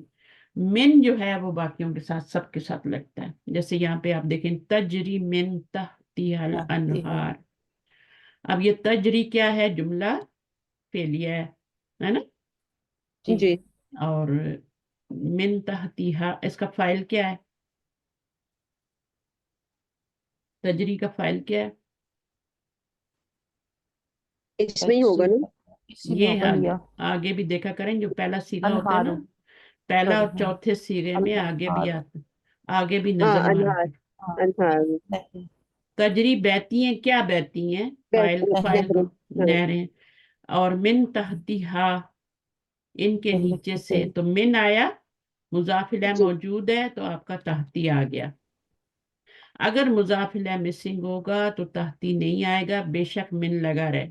من جو ہے وہ باقیوں کے ساتھ سب کے ساتھ لگتا ہے. جیسے یہاں پہ آپ دیکھیں تجری من تحتها الانہار. اب یہ تجری کیا ہے؟ جملہ فعلیہ ہے نا. جی اور من تحتها اس کا فائل کیا ہے؟ تجری کا فائل کیا ہے؟ اس میں ہی ہوگا نا. اسی میں یہ ہوگا لیا. آگے بھی دیکھا کریں، جو پہلا سیگا ہوتا ہے نا، انہار. پہلا اور سوری ہاں. چوتھے سیگے میں آگے بھی انہار. آتا، آگے بھی ہاں نظر انہار. مارتے. ہاں انہار. نہیں تجری بہتی ہیں، کیا بہتی ہیں؟ فائل فائل نہریں. دو ہاں نہریں. اور من تحتها ان کے نیچے سے، تو من آیا مضاف الیہ جی موجود ہے تو آپ کا تحتی آ گیا. اگر مضاف الیہ مسنگ ہوگا تو تحتی نہیں آئے گا، بے شک من لگا رہے.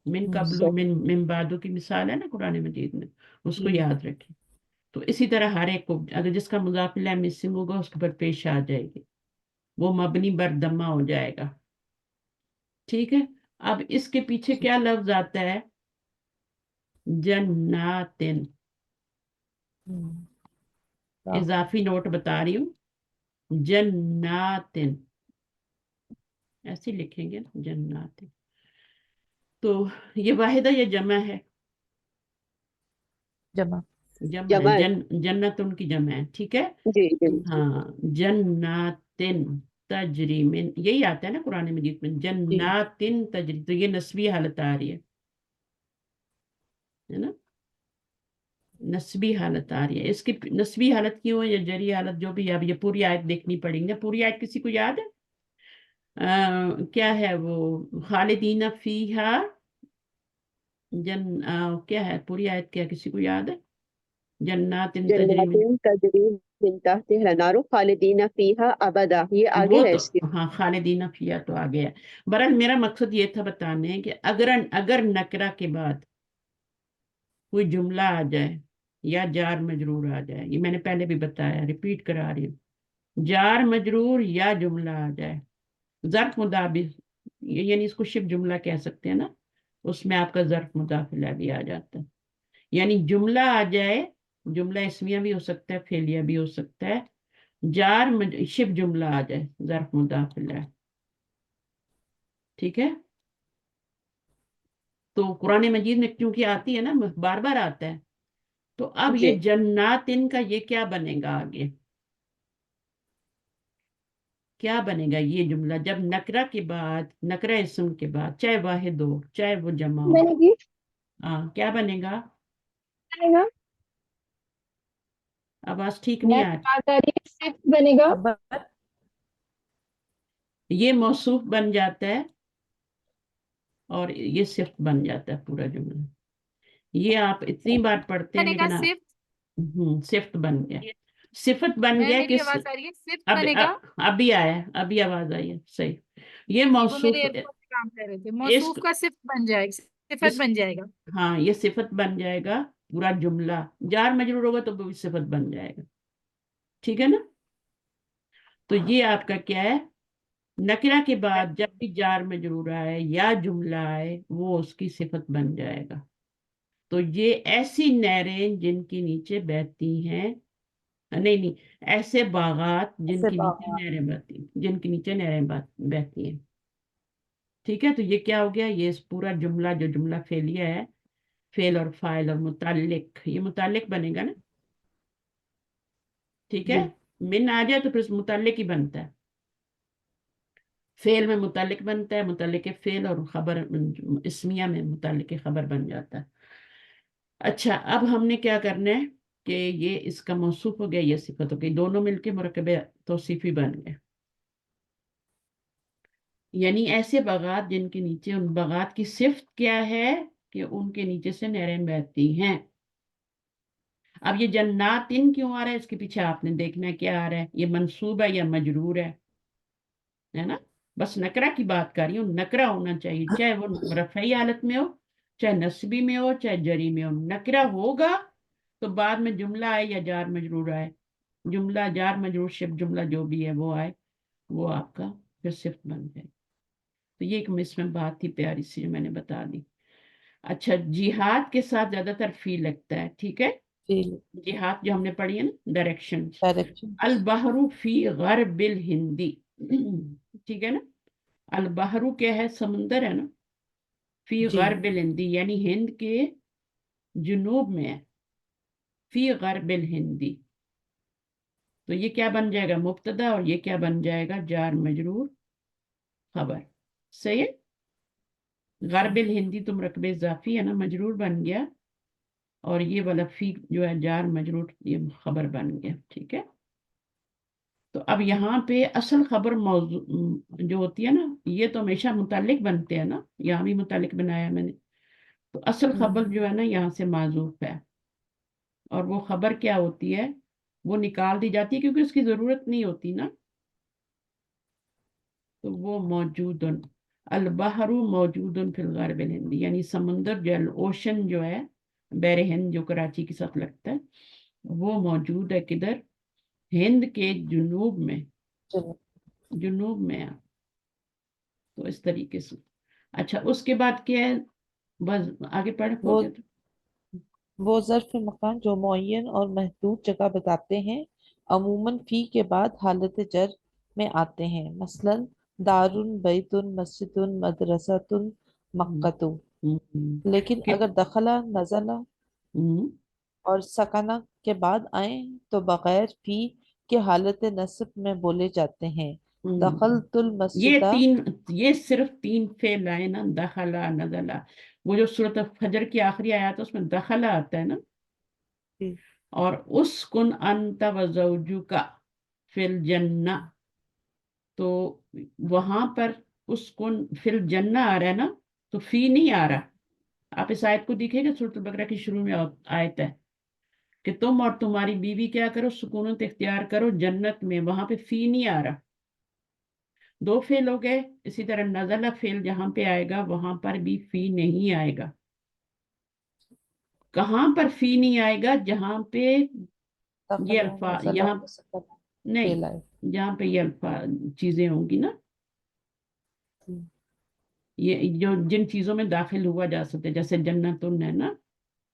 من قبل صحیح. من بعدو کی مثال ہے نا قرآن مجید میں، اس کو جی. یاد رکھیں. تو اسی طرح ہر ایک کو اگر جس کا مضاف الیہ مسنگ ہوگا اس کے اوپر پیش آ جائے گی، وہ مبنی بردمہ ہو جائے گا. ٹھیک ہے. اب اس کے پیچھے کیا لفظ آتا ہے؟ جناتن. اضافی نوٹ بتا رہی ہوں. جناتن ایسے لکھیں گے نا، جناتن. تو یہ واحدہ یا جمع ہے؟ جمع. جمع ہے. جمع ہے. جنت ان کی جمع ہے. ٹھیک ہے. جی جی ہاں جناتن تجری من، یہی آتا ہے نا قرآن مجید میں، جی. جناتن تجری. تو یہ نسبی حالت آ رہی ہے نا، نسبی حالت آ رہی ہے. اس کی نسبی حالت کیوں ہے یا جری حالت جو بھی، اب یہ پوری آیت دیکھنی پڑیں گے. پوری آیت کسی کو یاد ہے؟ کیا ہے وہ؟ خالدین فیہا کیا ہے پوری آیت؟ کیا کسی کو یاد ہے؟ جنات تجری جنات من، تجری من تحتها الانہار خالدین فیہا ابدا. یہ وہ آگے ہے تو اس کے. ہاں خالدین فیہا تو آ گیا. برحال میرا مقصد یہ تھا بتانے کہ اگر نکرہ کے بعد کوئی جملہ آ جائے یا جار مجرور آ جائے، یہ میں نے پہلے بھی بتایا، ریپیٹ کرا رہی ہوں، جار مجرور یا جملہ آ جائے، ظرف مدافع یعنی اس کو شبہ جملہ کہہ سکتے ہیں نا، اس میں آپ کا ظرف مدافع بھی آ جاتا ہے. یعنی جملہ آ جائے، جملہ اسمیہ بھی ہو سکتا ہے، فعلیہ بھی ہو سکتا ہے، شبہ جملہ آ جائے، ظرف مدافع. ٹھیک ہے. تو قرآن مجید میں کیونکہ آتی ہے نا، بار بار آتا ہے. تو اب جی یہ جناتن کا یہ کیا بنے گا آگے؟ کیا بنے گا یہ جملہ جب نکرہ کے بعد، نکرہ اسم کے بعد، چاہے واحد ہو چاہے وہ جمع ہو؟ بنے گی ہاں کیا بنے گا؟ بنے گا آواز ٹھیک نہیں میں آ رہی. بات آ رہی ہے صرف بنے گا. خبر. یہ موصوف بن جاتا ہے اور یہ صفت بن جاتا ہے پورا جملہ. یہ آپ اتنی بار پڑھتے ہیں بنے گا لیکن صفت. صفت بن گیا، صفت بن گیا. میری کس آواز آ رہی ہے؟ صفت اب بنے گا. ابھی آیا، ابھی آواز آئی ہے. صحیح. یہ جی وہ موصوف میرے ایئر فون سے کام کر رہے تھے. اس موصوف کا صفت بن جائے گا، صفت اس بن جائے گا. ہاں یہ صفت بن جائے گا. پورا جملہ جار مجرور ہوگا تو وہ بھی صفت بن جائے گا. ٹھیک ہے نا. تو یہ آپ کا کیا ہے، نکرہ کے بعد جب بھی جار مجرور آئے یا جملہ آئے وہ اس کی صفت بن جائے گا. تو یہ ایسی نہریں جن کی نیچے بہتی ہیں، نہیں ایسے باغات جن ایسے کی نیچے باغات نہریں بہتی جن کی نیچے نہریں بہتی ہیں. ٹھیک ہے، تو یہ کیا ہو گیا، یہ پورا جملہ جو جملہ فعلیہ ہے، فعل اور فاعل اور متعلق، یہ متعلق بنے گا نا. ٹھیک ہے، جی من آ جائے تو پھر متعلق ہی بنتا ہے. فعل میں متعلق بنتا ہے، متعلق فعل، اور خبر اسمیہ میں متعلق خبر بن جاتا ہے. اچھا، اب ہم نے کیا کرنا ہے کہ یہ اس کا موصوف ہو گیا، یہ صفت ہو گئی، دونوں مل کے مرکب توصیفی بن گئے. یعنی ایسے باغات جن کے نیچے، ان باغات کی صفت کیا ہے کہ ان کے نیچے سے نہریں بہتی ہیں. اب یہ جنات ان کیوں آ رہا ہے، اس کے پیچھے آپ نے دیکھنا ہے کیا آ رہا ہے، یہ منصوب ہے یا مجرور ہے نا. بس نکرہ کی بات کر رہی ہوں، نکرہ ہونا چاہیے، چاہے وہ رفعی حالت میں ہو، چاہے نصبی میں ہو، چاہے جری میں ہو. نکرہ ہوگا تو بعد میں جملہ آئے یا جار مجرور آئے، جملہ جار مجرور شب جملہ جو بھی ہے وہ آئے، وہ آپ کا پھر صفت بن جائے. تو یہ ایک اس میں بات تھی پیاری سی جو میں نے بتا دی. اچھا، جہاد کے ساتھ زیادہ تر فی لگتا ہے. ٹھیک ہے، فیل جہاد جو ہم نے پڑھی ہے نا، ڈائریکشن. ڈائریکشن البحر فی غرب الہندی. ٹھیک ہے نا، البحر کیا ہے، سمندر ہے نا، فی جی غرب الہندی یعنی ہند کے جنوب میں ہے، فی غرب الہندی. تو یہ کیا بن جائے گا، مبتدا، اور یہ کیا بن جائے گا، جار مجرور خبر. صحیح ہے، غرب الہندی تو مرکب اضافی ہے نا، مجرور بن گیا، اور یہ والا فی جو ہے جار مجرور، یہ خبر بن گیا. ٹھیک ہے، تو اب یہاں پہ اصل خبر موضوع جو ہوتی ہے نا، یہ تو ہمیشہ متعلق بنتے ہیں نا، یہاں بھی متعلق بنایا میں نے. تو اصل خبر جو ہے نا یہاں سے معذوف ہے، اور وہ خبر کیا ہوتی ہے، وہ نکال دی جاتی ہے کیونکہ اس کی ضرورت نہیں ہوتی نا. تو وہ موجود، البحر موجود فی الغرب الہندی، یعنی سمندر جو ہے، اوشن جو ہے، بحر ہند جو کراچی کے ساتھ لگتا ہے، وہ موجود ہے کدھر، ہند کے جنوب میں، چلو جنوب میں ہے. تو اس طریقے سے. اچھا، اس کے بعد کیا ہے، بس آگے پڑھ ہو وہ گیا تو. وہ ظرف مکان جو معین اور محدود جگہ بتاتے ہیں عموماً فی کے بعد حالت جر میں آتے ہیں، مثلا دار بیت مسجد مدرسۃ ہم، مکۃ. ہم، لیکن کہ اگر دخلا نزلہ ہم، اور سکنہ کے بعد آئیں تو بغیر فی کے حالت نصب میں بولے جاتے ہیں. ہم. دخلت یہ المسجد تین، یہ صرف تین فعل آئے نا، دخلا نزلہ. وہ جو سورۃ فجر کی آخری آیات ہے اس میں دخلا آتا ہے نا، اور اسکن انت وزوجک فی الجنہ. تو وہاں پر اسکن فی الجنہ آ رہا ہے نا، تو فی نہیں آ رہا. آپ اس آیت کو دیکھیں گے، سورۃ البقرہ کی شروع میں آیت ہے کہ تم اور تمہاری بیوی کیا کرو، سکونت اختیار کرو جنت میں، وہاں پہ فی نہیں آ رہا. دو فعل ہو گئے. اسی طرح نزلہ فعل جہاں پہ آئے گا وہاں پر بھی فی نہیں آئے گا. کہاں پر فی نہیں آئے گا، جہاں پہ یہ دخلا الفاظ، نزلہ یہاں اور سکنہ نہیں، فعل آئے. جہاں پہ یہ الفاظ چیزیں ہوں گی نا، یہ جو جن چیزوں میں داخل ہوا جا سکتا ہے، جیسے جنتن ہے نا،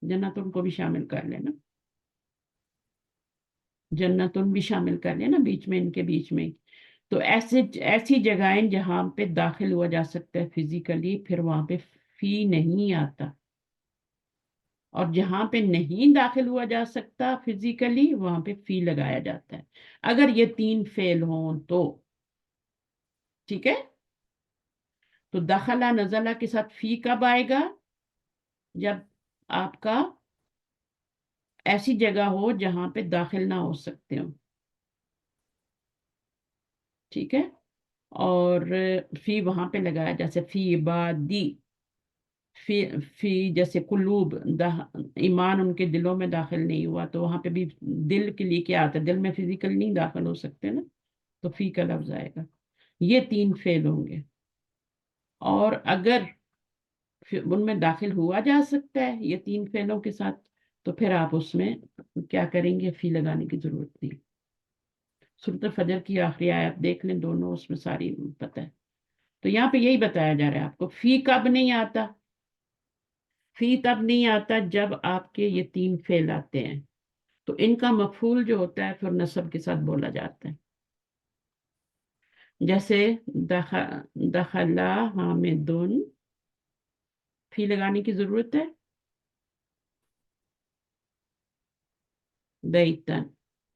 جنتن کو بھی شامل کر لینا، جنتن بھی شامل کر لینا بیچ میں، ان کے بیچ میں. تو ایسی جگہیں جہاں پہ داخل ہوا جا سکتا ہے فزیکلی، پھر وہاں پہ فی نہیں آتا. اور جہاں پہ نہیں داخل ہوا جا سکتا فزیکلی، وہاں پہ فی لگایا جاتا ہے، اگر یہ تین فعل ہوں تو. ٹھیک ہے، تو دخلا نزلہ کے ساتھ فی کب آئے گا، جب آپ کا ایسی جگہ ہو جہاں پہ داخل نہ ہو سکتے ہو. ٹھیک ہے، اور فی وہاں پہ لگایا، جیسے فی عبادی، فی جیسے قلوب، ایمان ان کے دلوں میں داخل نہیں ہوا، تو وہاں پہ بھی دل کے لیے کیا آتا ہے، دل میں فزیکل نہیں داخل ہو سکتے نا، تو فی کا لفظ آئے گا. یہ تین فعل ہوں گے، اور اگر ان میں داخل ہوا جا سکتا ہے یہ تین فعلوں کے ساتھ، تو پھر آپ اس میں کیا کریں گے، فی لگانے کی ضرورت نہیں. सूरत फजर की आखिरी आयत देख लें, दोनों उसमें सारी पता है। तो यहाँ पे यही बताया जा रहा है आपको। फी कब नहीं आता? फी तब नहीं आता जब आपके ये 3 फेल आते हैं, तो इनका मफूल जो होता है फिर नस्ब के साथ बोला जाता है। जैसे दखला हामिदुन, फी लगाने की जरूरत है। बैतन,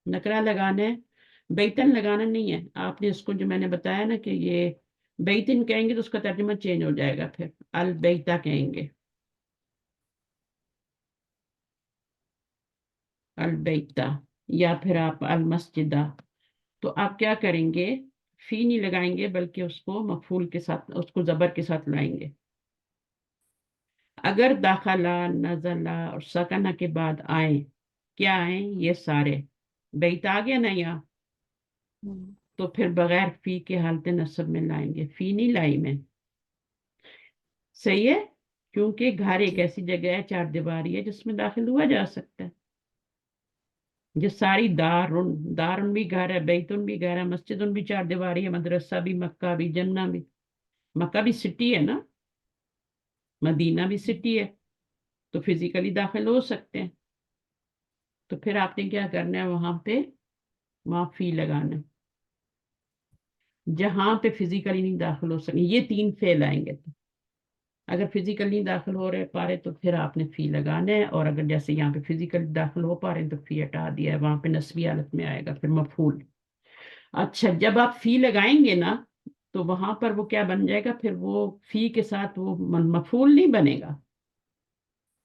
नकरा लगाना है, बैतन लगाना नहीं है। आपने इसको जो मैंने बताया ना कि ये बैतन कहेंगे तो उसका तर्जुमा चेंज हो जाएगा, फिर अल बैता कहेंगे, अल बैता, या फिर आप अल मस्जिदा। तो आप क्या करेंगे, फी नहीं लगाएंगे बल्कि उसको मफूल के साथ, उसको जबर के साथ लाएंगे। अगर दाखला, नजला और सकना के बाद आए, क्या आए ये सारे, बैत आ गया ना यहाँ, तो फिर बगैर फी के हालत नस्ब में लाएंगे, फी नहीं लाई मैं। सही है, क्योंकि घर एक ऐसी जगह है, 4 दीवारी है जिसमें दाखिल हुआ जा सकता है। जो सारी दारुन, दारुन भी घर है, बैतुन भी घर है, मस्जिदुन भी 4 दीवारी है, मदरसा भी, मक्का भी, जन्ना भी। मक्का भी सिटी है ना, मदीना भी सिटी है, तो फिजिकली दाखिल हो सकते हैं। तो फिर आपने क्या करना है, वहां पे वहां फी लगाना है। जहां पे फिजिकली नहीं दाखिल हो सके, ये 3 फेल आएंगे। तो अगर फिजिकली नहीं दाखिल हो रहे पा रहे तो फिर आपने फी लगाना है, और अगर जैसे यहाँ पे फिजिकली दाखिल हो पा रहे हैं तो फी हटा दिया है, वहां पे नस्बी हालत में आएगा फिर मफूल। अच्छा, जब आप फी लगाएंगे ना तो वहां पर वो क्या बन जाएगा, फिर वो फी के साथ वो मफूल नहीं बनेगा।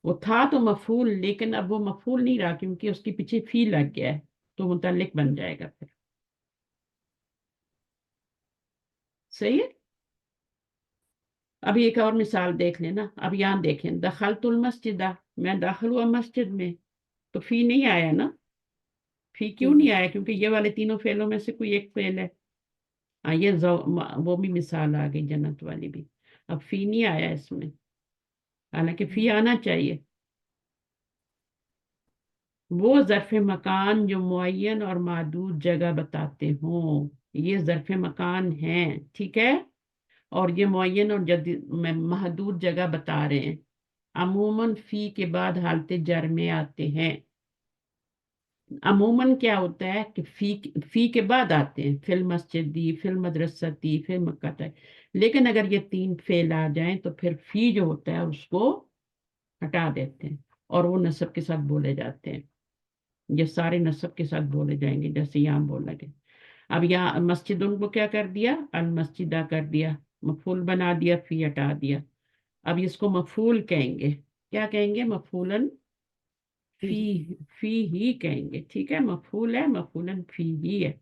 वो था तो मफूल, लेकिन अब वो मफूल नहीं रहा क्योंकि उसके पीछे फी लग गया है, तो मुतल्लिक बन जाएगा फिर। सही है। अभी एक और मिसाल देख लेना। अब यहाँ देखें, दखलतुल मस्जिदा, मैं दाखिल हुआ मस्जिद में, तो फी नहीं आया ना। फी क्यों नहीं आया? क्योंकि ये वाले तीनों फेलों में से कोई एक फेल है। हाँ, ये वो भी मिसाल आ गई जन्नत वाली भी। अब फी नहीं आया इसमें, हालांकि फी आना चाहिए। वो ज़र्फ़ मकान जो मुअय्यन और मादूद जगह बताते हों, ये ज़र्फ़ मकान है, ठीक है, और ये मुअय्यन और महदूद जगह बता रहे हैं। अमूमन फी के बाद हालत जर में आते हैं। अमूमन क्या होता है कि फी के बाद आते हैं, फिल मस्जिदी, फिल मदरसती, फिल मक्का। लेकिन अगर ये 3 फेल आ जाएं तो फिर फी जो होता है उसको हटा देते हैं और वो नस्ब के साथ बोले जाते हैं। ये सारे नस्ब के साथ बोले जाएंगे जैसे यहाँ बोला गया। अब यहाँ मस्जिद उनको क्या कर दिया, अल मस्जिदा कर दिया, मफूल बना दिया, फी हटा दिया। अब इसको मफूल कहेंगे, क्या कहेंगे, मफूलन फी ही कहेंगे, ठीक है। मफूल है, मफूलन फी ही है।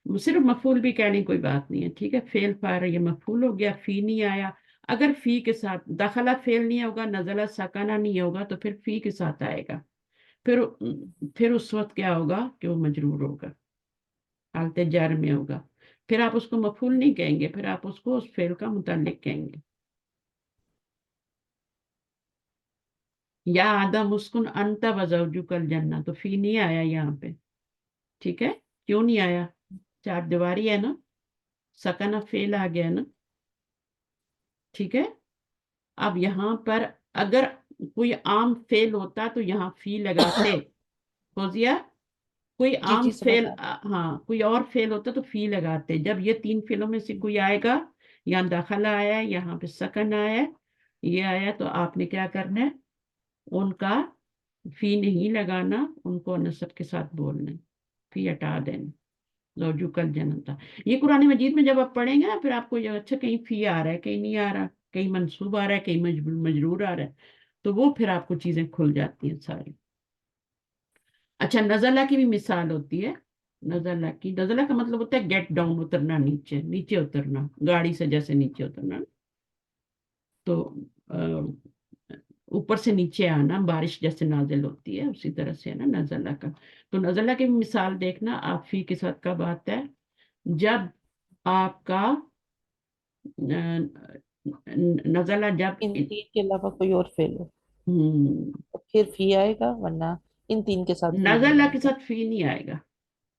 सिर्फ मफूल भी कहने कोई बात नहीं है, ठीक है। फेल पार ये मफूल हो गया, फी नहीं आया। अगर फी के साथ दखला फेल नहीं होगा, नजला सकाना नहीं होगा, तो फिर फी के साथ आएगा। फिर उस वक्त क्या होगा कि वो मजरूर होगा, हालत जार में होगा। फिर आप उसको मफूल नहीं कहेंगे, फिर आप उसको उस फेल का मुताल्लिक कहेंगे। या आदम उस्कुन अंत वज़ौजुकल जन्नत, तो फी नहीं आया यहाँ पे, ठीक है। क्यों नहीं आया? 4 दीवारी है ना, सकना फेल आ गया ना, ठीक है। अब यहाँ पर अगर कोई आम फेल होता तो यहाँ फी लगाते, फौजिया। कोई जी आम जी समझ फेल, आ रहा हाँ, कोई और फेल होता तो फी लगाते। जब ये 3 फेलों में से कोई आएगा, यहाँ दाखला आया है, यहाँ पे सकन आया है, ये आया, तो आपने क्या करना है, उनका फी नहीं लगाना, उनको नसब के साथ बोलना है, फी हटा देना। लौजू कल जनता, ये कुरान मजीद में जब आप पढ़ेंगे ना फिर आपको ये, अच्छा कहीं फी आ रहा है, कहीं नहीं आ रहा, कहीं मंसूब आ रहा है, कहीं मजरूर आ रहा है, तो वो फिर आपको चीजें खुल जाती हैं सारी। अच्छा, नजला की भी मिसाल होती है। नजला का मतलब होता है गेट डाउन, उतरना, नीचे नीचे उतरना, गाड़ी से जैसे नीचे उतरना। तो ऊपर से नीचे आना, बारिश जैसे नाजिल होती है उसी तरह से है ना नजला का। तो नजला की मिसाल देखना, आप फी के साथ कब आता है, जब आपका नजला जब इन 3 के अलावा कोई और फेल हो हम्म, तो फिर फी आएगा, वरना इन 3 के साथ फी नहीं नजला के आएगा। साथ फी नहीं आएगा।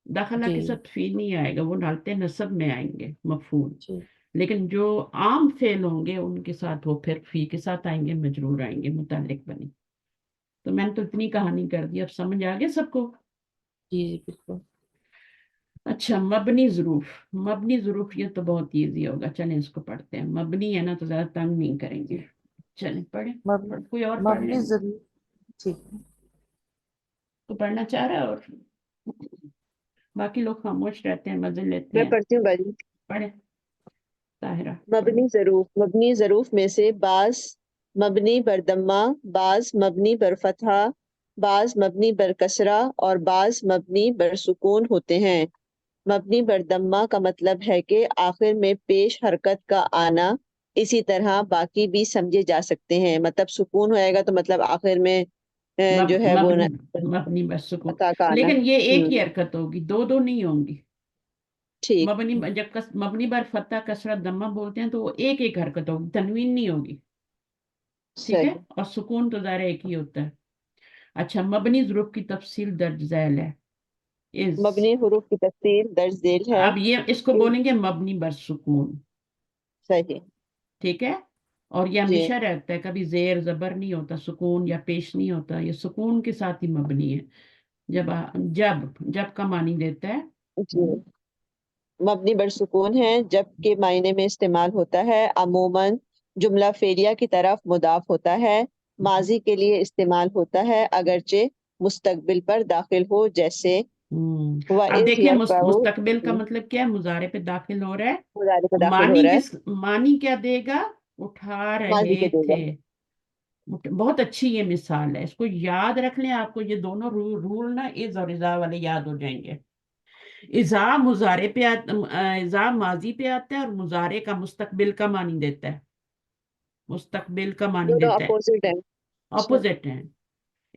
दाखिला के जी साथ फी नहीं आएगा, वो डालते नसब में आएंगे मफूल। जी लेकिन जो आम फेल होंगे उनके साथ वो फिर फी के साथ आएंगे, मजरूर आएंगे, मुतालिक बने। तो मैंने तो इतनी कहानी कर दी, अब समझ आ गया सबको? जी जी बिल्कुल। अच्छा, मबनी ज़रूफ। मबनी ज़रूफ ये तो बहुत इजी होगा, चलें इसको पढ़ते हैं। मबनी है ना तो ज्यादा तंग नहीं करेंगे। चलें पढ़ें। मब, कोई और पढ़ मबनी लेंगे जरूर। ठीक है। तो पढ़ना चाह रहा है, और बाकी लोग खामोश रहते हैं, मजे लेते मैं हैं। पढ़ती हूँ बाजी। पढ़े ताहिरा, मबनी ज़रूफ, मबनी ज़रूफ में से बाज मबनी बर दम्मा, बाज मबनी बर फतहा, बाज मबनी बर कसरा और बाज मबनी बर सुकून होते हैं। मबनी बर दम्मा का मतलब है कि आखिर में पेश हरकत का आना। इसी तरह बाकी भी समझे जा सकते हैं। मतलब सुकून होएगा तो मतलब आखिर में जो है वो मबनी। मबनी बस सुकून। फतह का आना। लेकिन ये एक ही हरकत होगी, दो दो नहीं होंगी। ठीक। मबनी जब मबनी बार फतह कसरा दम्मा बोलते हैं तो वो एक एक हरकत होगी, तनवीन नहीं होगी। ठीक है, सही। और सुकून तो ज़ाहिर एक ही होता है। अच्छा, मबनी ज़रूफ की तफसील दर्ज झैल है। इज, मबनी हुरूफ की तफसीर दर्ज झेल है। अब ये इसको बोलेंगे मबनी बर सुकून। सही। ठीक है, और ये जी हमेशा रहता है, कभी जेर जबर नहीं होता, सुकून या पेश नहीं होता, ये सुकून के साथ ही मबनी है। जब का मानी देता है। जी। मबनी बर सुकून है जब के मायने में इस्तेमाल होता है। अमूमन जुमला फेरिया की तरफ मुदाफ होता है। माजी के लिए इस्तेमाल होता है अगरचे मुस्तकबिल पर दाखिल हो, जैसे व अब इज देखिए, यरफउ। मुस्तकबिल का मतलब क्या है? मुजारे पे दाखिल हो रहा है। मुजारे में दाखिल हो मानी रहा है। किस, मानी क्या देगा? उठा माजी के रहे देगा। थे। बहुत अच्छी ये मिसाल है, इसको याद रख लें। आपको ये दोनों रूल ना, इज और इजा वाले याद हो जाएंगे। इजा मुजारे पे इजा माजी पे आता है, और मुजारे का मुस्तकबिल का मानी देता है। मुस्तकबिल का मानी दोनों देता है, अपोजिट है। अच्छा। ऑपोजिट है।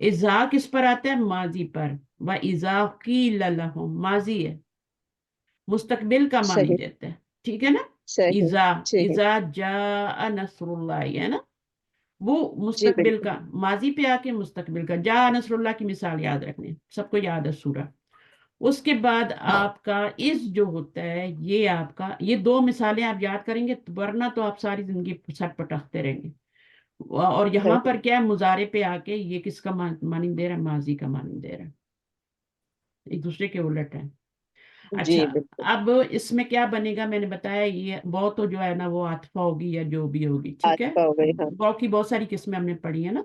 इजा किस पर आता है? माजी पर। व इजा कील लहुम, माजी है, मुस्तकबिल का मानी सही। देता है। ठीक है ना? सही। इजा, सही। इजा जा नसरुल्लाह, है ना? वो जी मुस्तकबिल बिल्कुल। का, माजी पे आके मुस्तकबिल का। जा नसरुल्लाह की मिसाल याद रखनी, सबको याद है सूरा। उसके बाद आपका इस जो होता है, ये आपका, ये दो मिसालें आप याद करेंगे, वरना तो आप सारी जिंदगी सट पटाखते रहेंगे। और यहाँ सही। पर क्या है, मुजारे पे आके ये किसका मानी दे रहा है? माजी का मानी दे रहा है। एक दूसरे के उलट है। अच्छा, जी बिल्कुल। अब इसमें क्या बनेगा? मैंने बताया ये बहुत तो जो है ना वो आतफा होगी या जो भी होगी, ठीक है। आसपा हो गई, हाँ। वाव की बहुत सारी किस्में हमने पढ़ी है ना,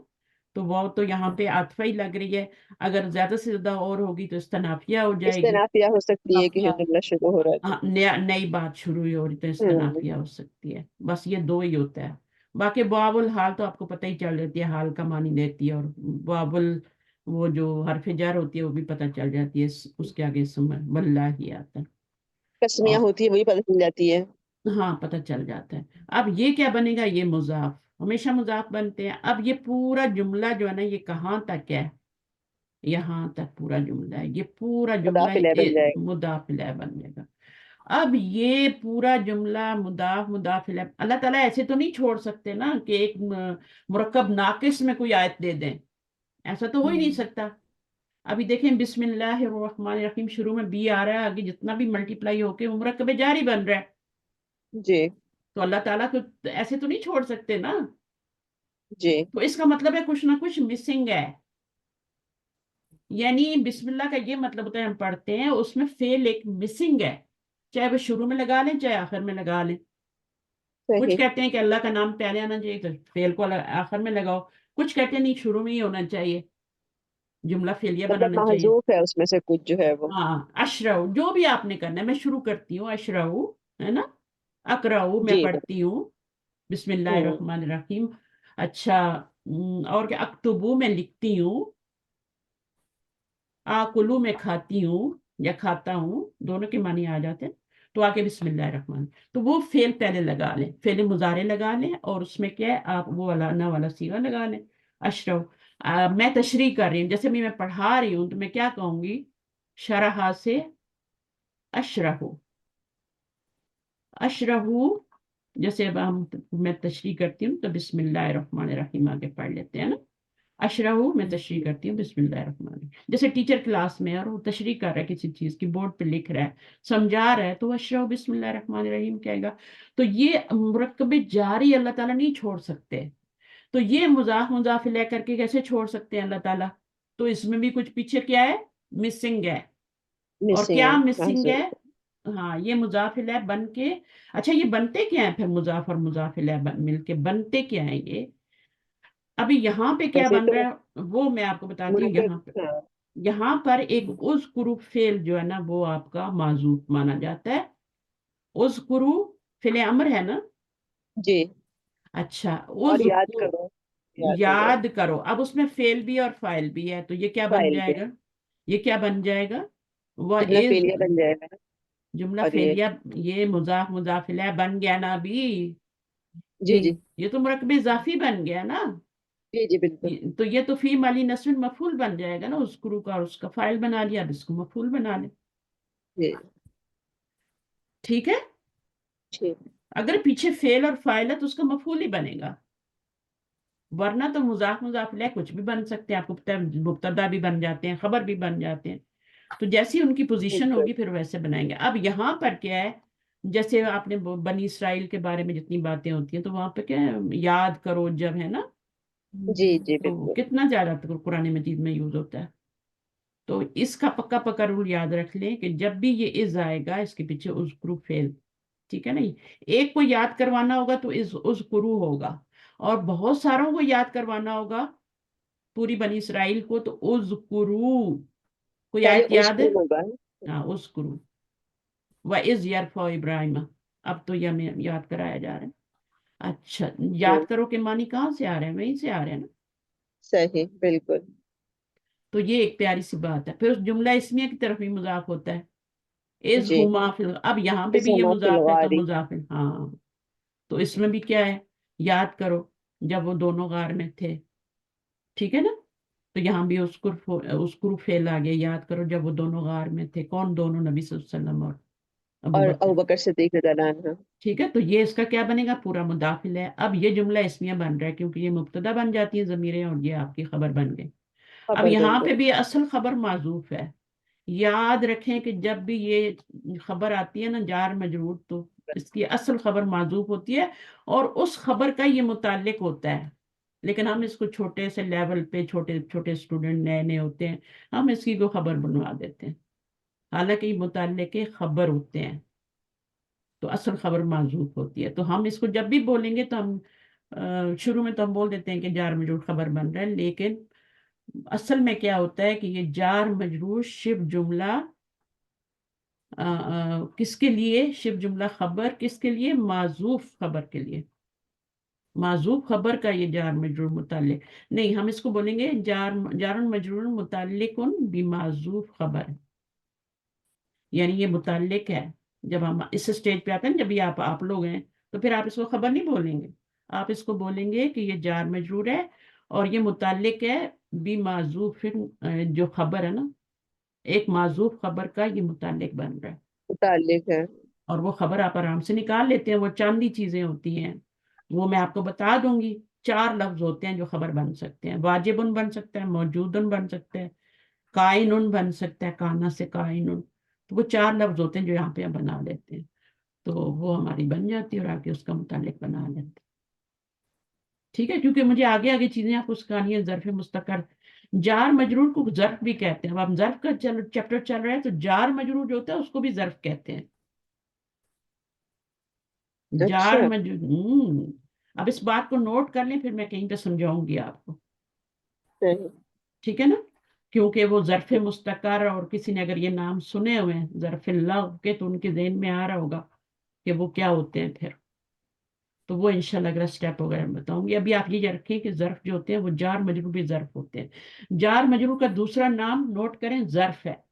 तो वाव तो यहाँ पे आतफा ही लग रही है। अगर ज्यादा से ज्यादा और होगी तो इस्तनाफिया हो जाएगी। इस्तेनाफिया हो सकती है कि इस्तनाफिया, जुमला शुरू हो रहा है तो। हाँ, नया नई बात शुरू हुई हो रही तो इस्तनाफिया हो सकती है। बस ये दो ही होता है। बाकी बाबुल हाल तो आपको पता ही चल जाती है, हाल का मानी देती है। और बाबुल, वो जो हरफ जार होती है वो भी पता चल जाती है, उसके आगे समय वल्लाह ही आता है। कसमियां और होती है वही पता चल जाती है। हाँ, पता चल जाता है। अब ये क्या बनेगा? ये मुजाफ, हमेशा मुजाफ बनते हैं। अब ये पूरा जुमला जो है ना, ये कहाँ तक है? यहाँ तक पूरा जुमला है। ये पूरा जुमला मुदाफिल बन जाएगा। मुदाफ इलैह बन जाएगा। अब ये पूरा जुमला मुदाफ मुदाफ इलैह, अल्लाह ताला ऐसे तो नहीं छोड़ सकते ना कि एक मुरक्कब नाकिस में कोई आयत दे दें, ऐसा तो हो ही नहीं हम्म, सकता। अभी देखें, बिस्मिल्लाहिर्रहमानिर्रहीम शुरू में बी आ रहा है, आगे जितना भी मल्टीप्लाई होके वो मुरक्कब जारी बन रहा है। जी। तो अल्लाह ताला को ऐसे तो नहीं छोड़ सकते ना। जी। तो इसका मतलब है कुछ ना कुछ मिसिंग है। यानी बिस्मिल्लाह का ये मतलब होता है, हम पढ़ते हैं उसमें फेल एक मिसिंग है, चाहे वो शुरू में लगा लें चाहे आखिर में लगा लें। कुछ सही। कहते हैं कि अल्लाह का नाम पहले आना चाहिए तो फेल को आखिर में लगाओ। कुछ कहते हैं नहीं, शुरू में ही होना चाहिए, जुमला फेलिया मतलब बनाना चाहिए। महजूफ है उसमें से कुछ जो है वो। हाँ, अशराउ जो भी आपने करना है, मैं शुरू करती हूँ अशराउ, है ना? अकराऊ मैं जी पढ़ती हूँ, हम्म। बिस्मिल्लाहिर्रहमानिर्रहीम। अच्छा, और क्या? अक्तुबू मैं लिखती हूँ, आकुलू मैं खाती हूँ या खाता हूँ, दोनों के मानी आ जाते हैं। तो आके बिस्मिल्लाहिर्रहमान, तो वो फेल पहले लगा लें, फेल मुजारे लगा लें, और उसमें क्या है, आप वो वाला ना वाला सीगा लगा लें। अशरफ, मैं तशरीह कर रही हूँ, जैसे मैं पढ़ा रही हूँ तो मैं क्या कहूंगी? शरहा से अशरहु, अशरहु। जैसे अब मैं तशरीह करती हूँ तो बिस्मिल्लाहिर्रहमानिर्रहीम आगे पढ़ लेते हैं ना। अशरहू मैं तशरीह करती हूँ बिस्मिल्लाहिर्रहमानिर्रहीम। जैसे टीचर क्लास में है और वो तशरीह कर रहा है किसी चीज की, बोर्ड पे लिख रहा है, समझा रहा है, तो अशरहू बिस्मिल्लाहिर्रहमानिर्रहीम कहेगा। तो ये मुरक्कब जारी अल्लाह ताला नहीं छोड़ सकते। तो ये मुजाफ मुजाफ इलैह करके कैसे छोड़ सकते हैं अल्लाह ताला? तो इसमें भी कुछ पीछे क्या है, मिसिंग है। और मिसिंग क्या है, मिसिंग है? हाँ। हाँ, ये मुजाफ इलैह बन के, अच्छा ये बनते क्या है फिर, मुजाफ और मुजाफ इलैह मिलके बनते क्या है ये? अभी यहाँ पे क्या वैसे बन तो रहा है वो मैं आपको बताती हूँ। मुरक्कब, हाँ। यहाँ पर एक उज़्कुरू फेल जो है ना वो आपका माजूफ माना जाता है। उज़्कुरू फेल अमर है ना। जी। अच्छा, और याद उज़्कुरू करो, याद हो जाए। याद करो। अब उसमें फेल भी है और फाइल भी है, तो ये क्या बन फाइल पे जाएगा? ये क्या बन जाएगा? वह जुमला इज, फेलिया बन जाएगा ना। जुमला और फेलिया। ये मुजाफ मुजाफिला बन गया ना अभी। जी जी ये तो मुरक्कब इजाफी बन गया ना। जी जी बिल्कुल। तो ये तो फी माली नस्बिन मफूल बन जाएगा ना, उज़्कुरू का, और उसका फाइल बना लिया, अब इसको मफूल बना ले। जी ठीक है। ठीक। अगर पीछे फेल और फाइल है तो उसका मफूल ही बनेगा, वरना तो मुजाफ मुजाफ इलैह कुछ भी बन सकते हैं। आपको पता है मुब्तदा भी बन जाते हैं, खबर भी बन जाते हैं। तो जैसी उनकी पोजीशन बिल्कुल। होगी फिर वैसे बनाएंगे। अब यहाँ पर क्या है, जैसे आपने बनी इसराइल के बारे में जितनी बातें होती हैं, तो वहां पे क्या है, याद करो जब, है ना। जी जी तो बिल्कुल। कितना ज्यादा तो कुरान मजीद में यूज होता है। तो इसका पक्का पक्का रूल याद रख लें कि जब भी ये इज आएगा इसके पीछे उज़्कुरू फेल। ठीक है नहीं, एक को याद करवाना होगा तो इस उज़्कुरू होगा, और बहुत सारों को याद करवाना होगा, पूरी बनी इसराइल को, तो उज़्कुरू। कोई पहले आयत याद है? उसको होगा। हाँ, उज़्कुरू व इज यरफा इब्राहिम। अब तो ये हमें याद कराया जा रहा है। अच्छा, जी, याद करो के मानी कहाँ से आ रहे हैं, वहीं से आ रहे हैं ना। सही बिल्कुल। तो ये एक प्यारी सी बात है। फिर उस जुमला इसमिया की तरफ भी मुजाफ होता है, इज जी। हुमा फिल, अब यहाँ पे इस भी ये हमा मुजाफ है तो फिलगारी। मुजाफिल, हाँ। तो इसमें भी क्या है, याद करो जब वो दोनों गार में थे। ठीक है ना। तो यहाँ भी उस्कुर फेल आ गया, याद करो जब वो दोनों गार में थे। कौन दोनों? नबी सल्लल्लाहु अलैहि वसल्लम और अबू और बकर। अबू बकर सिद्दीक रज़ियल्लाहु अन्हु। ठीक है, तो ये इसका क्या बनेगा, पूरा मुदाफिल है। अब ये जुमला इसमिया बन रहा है क्योंकि ये मुब्तदा बन जाती है ज़मीरें, और ये आपकी खबर बन गई। अब खबर बन यहाँ पे गई। भी असल खबर माजूफ है। याद रखें कि जब भी ये खबर आती है ना जार मजरूर, तो इसकी असल खबर माजूफ होती है, और उस खबर का ये मुताल्लिक होता है। लेकिन हम इसको छोटे से लेवल पे, छोटे छोटे स्टूडेंट नए नए होते हैं, हम इसकी को खबर बनवा देते हैं, हालांकि ये मुताल्लिक खबर होते हैं। तो असल खबर माजूफ होती है। तो हम इसको जब भी बोलेंगे तो हम शुरू में तो हम बोल देते हैं कि जार मजरूर खबर बन रहा है, लेकिन असल में क्या होता है कि ये जार मजरूर शिव जुमला, किसके लिए शिव जुमला, खबर किसके लिए, माजूफ खबर के लिए। माजूफ खबर का ये जार मजरूर मुताल्लिक नहीं, हम इसको बोलेंगे जारुन मजरूर मुताल्लिकुन बिमाजूफ खबर, यानी ये मुताल्लिक है। जब हम इस स्टेज पे आते हैं, जब ये आप लोग हैं, तो फिर आप इसको खबर नहीं बोलेंगे, आप इसको बोलेंगे कि ये जार मजरूर है और ये मुताल्लिक है बी माजूफ, जो खबर है ना, एक माजूफ खबर का ये मुताल्लिक बन रहा है। मुताल्लिक है। और वो खबर आप आराम से निकाल लेते हैं, वो चांदी चीजें होती हैं, वो मैं आपको बता दूंगी। 4 लफ्ज होते हैं जो खबर बन सकते हैं, वाजिबुन बन सकता है, मौजूदुन बन सकता है, काइनुन बन सकता है, काना से काइनुन। तो वो 4 लफ्ज होते हैं जो यहाँ पे हम बना लेते हैं, तो वो हमारी बन जाती है और आगे उसका मुतालिक बना लेते हैं। ठीक है, क्योंकि मुझे आगे आगे चीजें आपको सिखानी है। ज़र्फ़ मुस्तकर, जार मजरूर को ज़र्फ़ भी कहते हैं। अब हम ज़र्फ़ का चैप्टर चल रहा है, तो जार मजरूर जो होता है उसको भी ज़र्फ़ कहते हैं। जार अच्छा। मजरूर, अब इस बात को नोट कर लें, फिर मैं कहीं पे समझाऊंगी आपको। सही। ठीक है ना, क्योंकि वो ज़र्फ़ मुस्तकर, और किसी ने अगर ये नाम सुने हुए हैं ज़र्फ़ लग़्व के, तो उनके ज़हन में आ रहा होगा कि वो क्या होते हैं फिर। तो वो इंशाल्लाह अगला स्टेप वगैरह मैं बताऊंगी। अभी आप ये रखें कि ज़र्फ़ जो होते हैं वो जार मजरूर भी ज़र्फ़ होते हैं। जार मजरूर का दूसरा नाम नोट करें, ज़र्फ़ है।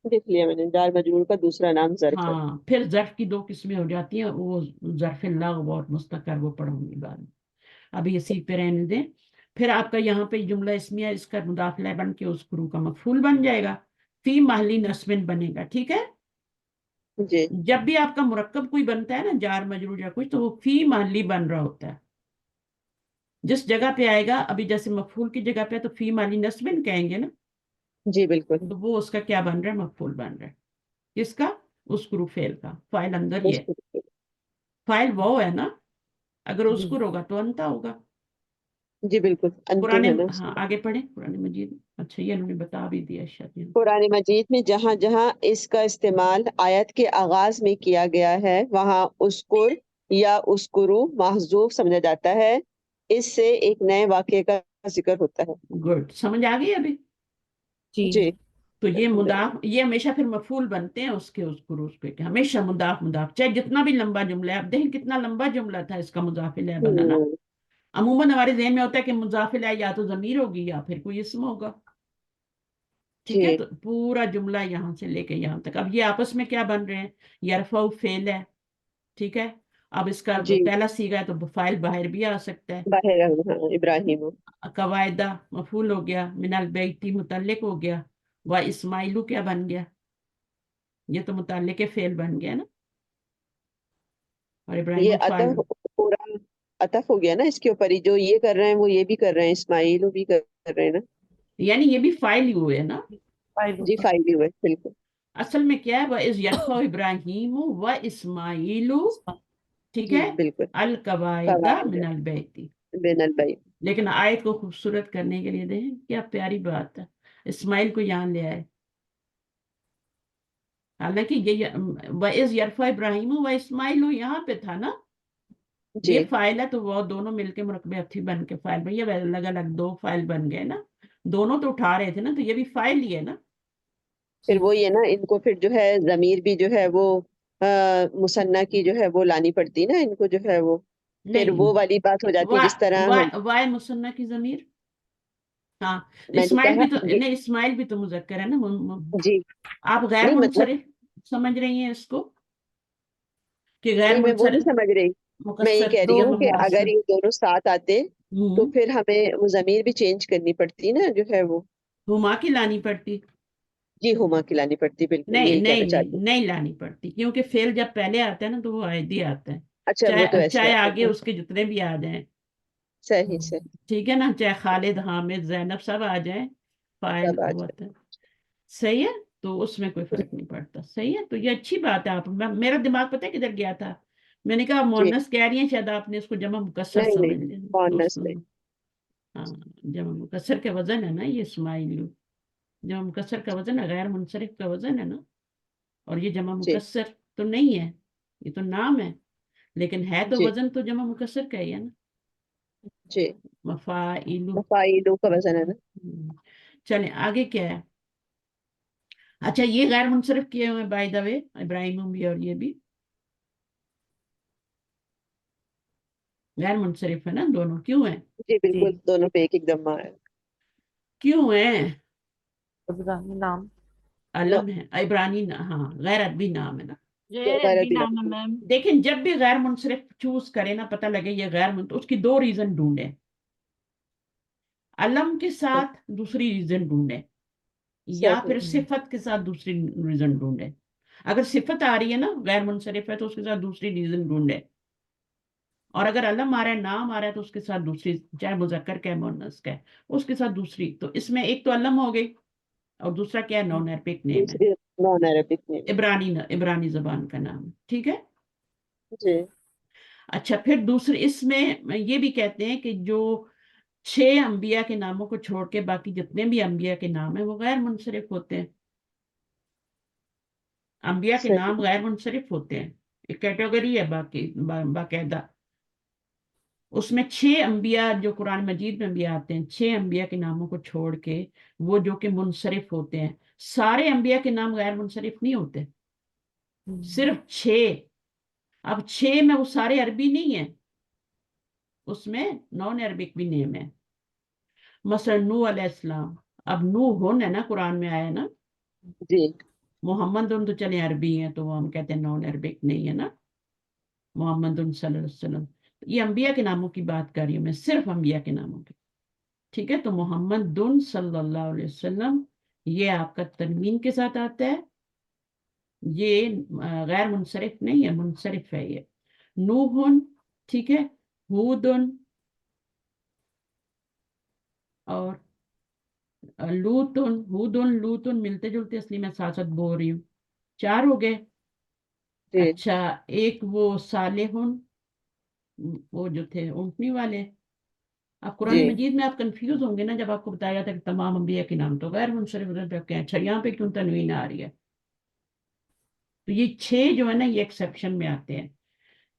देख लिया मैंने, जार मजरूर का दूसरा नाम ज़र्फ है। हाँ, फिर ज़र्फ़ की 2 किस्में हो जाती हैं, वो ज़र्फ़ लग़्व और मुस्तकर, वो पढ़ूंगी बाद में। अभी इसी पे रहने दें। फिर आपका यहाँ पे जुमला इसमिया, इसका मुदाफिला बन के उस गुरु का मफूल बन जाएगा, फी महली नस्बिन बनेगा। ठीक है। जी। जब भी आपका मुरक्कब कोई बनता है ना, जार मजरूर या कुछ, तो वो फी महली बन रहा होता है। जिस जगह पे आएगा, अभी जैसे मफूल की जगह पे है तो फी माली नस्बिन कहेंगे ना, जी बिल्कुल। तो वो उसका क्या बन रहा है, मफूल बन रहा है। किसका? उस्कुरु फेल का। फाइल अंदर ही है, उसको फाइल वो है ना, अगर जी उस्कुर होगा तो अंता होगा। जी बिल्कुल, अंतु पुराने, है ना हाँ उसमें। आगे पढ़े कुरान मजीद में। अच्छा ये उन्होंने बता भी दिया शायद। कुरान मजीद में जहाँ जहाँ इसका इस्तेमाल आयत के आगाज में किया गया है वहाँ उस्कुर या उस्कुरु महजूफ समझा जाता है। इससे एक नए वाक़े का जिक्र होता है। गुड, समझ आ गई अभी। जी जी तो ये अल्हम्दुलिल्लाह। मुदाफ, ये हमेशा फिर मफूल बनते हैं उसके, उसको उसके के, हमेशा मुदाफ मुदाफ, चाहे जितना भी लंबा जुमला है। आप देखें कितना लंबा जुमला था इसका मुजाफिल है बनाना। हम्म, अमूमन हमारे ज़हन में होता है कि मुजाफिल है या तो जमीर होगी या फिर कोई इसम होगा। ठीक है, जी तो पूरा जुमला यहाँ से लेके यहाँ तक। अब ये आपस में क्या बन रहे हैं, यरफा फेल है, ठीक है। अब इसका जी। पहला सीगा है तो फाइल बाहर भी आ सकता है। बाहिर, हाँ, इब्राहिम। कवायदा मफूल हो गया, मिनल बैती मुतल्लिक हो गया, व इस्माइलू क्या बन गया, ये तो मुतल्लिक के फेल बन गया ना, और ये इब्राहिम फाइल। अतफ पूरा अतफ हो गया ना इसके ऊपर ही, जो ये कर रहे हैं वो ये भी कर रहे हैं, इस्माइल भी कर रहे हैं ना। यानी ये भी फाइल ही हुए ना। फाइल जी होगा। फाइल भी हुए बिल्कुल। असल में क्या है, वह इस यरफा इब्राहिम व इस्माइलू, ठीक जी है, बिल्कुल। अल कवायदा कवायद मिनल बैती। बिनल भाई। लेकिन आयत को खूबसूरत करने के लिए देखें क्या प्यारी बात है, इस्माइल को यहाँ ले आए। हालांकि ये वइस यरफा इब्राहिम व इस्माइल यहाँ पे था ना, जी ये फाइल है तो वो दोनों मिलके मुरकबे अथी बन के फाइल बन, ये अलग अलग दो फाइल बन गए ना। दोनों तो उठा रहे थे ना, तो ये भी फाइल ही है ना। फिर जी वो ये ना, इनको फिर जो है जमीर भी जो है वो मुसन्ना की जो है वो लानी पड़ती ना इनको जो है वो। फिर नहीं, वो वाली बात हो जाती है वाई जिस तरह हम। वाई मुसन्ना की जमीर, हाँ। मैंने इस्माइल कहा भी तो ये। नहीं, इस्माइल भी तो मुजक्कर है ना। जी आप गैर नहीं मतलब, मुनसरिफ समझ रही हैं इसको, कि गैर नहीं मैं वो नहीं मुनसरिफ समझ रही। मैं ये मुकस्सर कह रही दो हूँ जमा कि मुकस्सर। अगर ये दोनों साथ आते तो हम्म, फिर हमें वो जमीर भी चेंज करनी पड़ती ना जो है वो। हुमा की लानी पड़ती। जी हुमा की लानी पड़ती, बिल्कुल नहीं यही कहना नहीं नहीं चाहती हूँ। नहीं लानी पड़ती, क्योंकि फेल जब पहले आता है ना तो वो आयदी आता है। अच्छा वो तो चाहे ऐसे चाहे आता आगे है। उसके जितने भी आ जाएं, सही सही। ठीक है ना, चाहे खालिद हामिद जैनब सब आ जाएं, फाइल सब आ वो जाए। आता है। सही है, तो उसमें कोई फर्क नहीं पड़ता। सही है, तो ये अच्छी बात है। आप मेरा दिमाग पता है किधर गया था, मैंने कहा जी मोनस कह रही है, शायद आपने इसको जमा मुकस्सर नहीं नहीं, समझ लिया। तो मोहनस उसको, नहीं। हाँ, जमा मुकस्सर के वजन है ना ये इस्माइलू। जमा मुकस्सर का वजन है, गैर मुनसरिफ का वजन है ना। और ये जमा जी मुकस्सर तो नहीं है, ये तो नाम है, लेकिन है तो जी वजन तो जमा मुकस्सर का ही है ना, जी। मफाइलू। मफाइलों का वजन है ना। चलें आगे क्या है। अच्छा ये गैर मुनसरिफ किए हुए बाय द वे, इब्राहिम भी और ये भी गैर मुनसरिफ है ना, दोनों क्यों है? जी जी बिल्कुल, दोनों पे एक एक दम्मा है। क्यों है? इब्राहिम नाम। नो, अलम है, इब्रानी हाँ, गैर अरबी नाम है ना। गैर गैर अरबी अरबी नाम है नाम। मैम। लेकिन जब भी गैर मुनसरिफ चूज करे ना, पता लगे ये तो उसकी दो रीजन ढूंढे। अलम के साथ दूसरी रीजन ढूंढे, या सही। फिर सिफत के साथ दूसरी रीजन ढूंढे। अगर सिफत आ रही है ना, गैर मुनसरिफ है, तो उसके साथ दूसरी रीजन ढूंढे। और अगर अलम आ रहा है, नाम आ रहा है, तो उसके साथ दूसरी, चाहे मुजक्कर का है मुअन्नस का है, उसके साथ दूसरी। तो इसमें एक तो अलम हो गई, और दूसरा क्या है, नॉन अरबिक नेम है, दूसरी नॉन अरबिक नेम। इब्रानी जबान का नाम है, ठीक है। जी अच्छा फिर दूसरे इसमें ये भी कहते हैं कि जो 6 अंबिया के नामों को छोड़ के बाकी जितने भी अंबिया के नाम है वो गैर मुनसरिफ होते हैं। अंबिया के नाम सही। गैर मुनसरिफ होते हैं, एक कैटेगरी है बाकी बाकायदा। उसमें 6 अंबिया जो कुरान मजीद में भी आते हैं, 6 अंबिया के नामों को छोड़ के वो जो कि मुनसरिफ होते हैं। सारे अंबिया के नाम गैर मुनसरिफ नहीं होते, सिर्फ 6। अब 6 में वो सारे अरबी नहीं है, उसमें नॉन अरबिक भी नेम है। मसलन नूह अलैहिस्सलाम, अब नूह है ना कुरान में आया ना। जी मोहम्मद तो चले अरबी हैं, तो वो हम कहते हैं नॉन अरबिक नहीं है ना, मोहम्मद सल्लल्लाहु अलैहि वसल्लम। ये अंबिया के नामों की बात कर रही हूँ मैं, सिर्फ अंबिया के नामों की, ठीक है। तो मोहम्मद सल्लल्लाहु अलैहि वसल्लम, ये आपका तनवीन के साथ आता है, ये गैर मुनसरिफ नहीं है, मुनसरिफ है ये। नूहुन, ठीक है, हूदुन, اور لوتن ہودن لوتن ملتے جلتے، اس لیے میں ساتھ ساتھ بول رہی ہوں. 4 ہو گئے. جی اچھا ایک وہ صالحن، وہ جو تھے اونٹنی والے. اب قرآن جی مجید میں آپ کنفیوز ہوں گے نا جب آپ کو بتایا جاتا ہے کہ تمام انبیاء کے نام تو غیر منصرف ادھر پہ کہیں. اچھا یہاں پہ کیوں تنوین آ رہی ہے؟ تو یہ 6 جو ہے نا یہ ایکسیپشن میں آتے ہیں.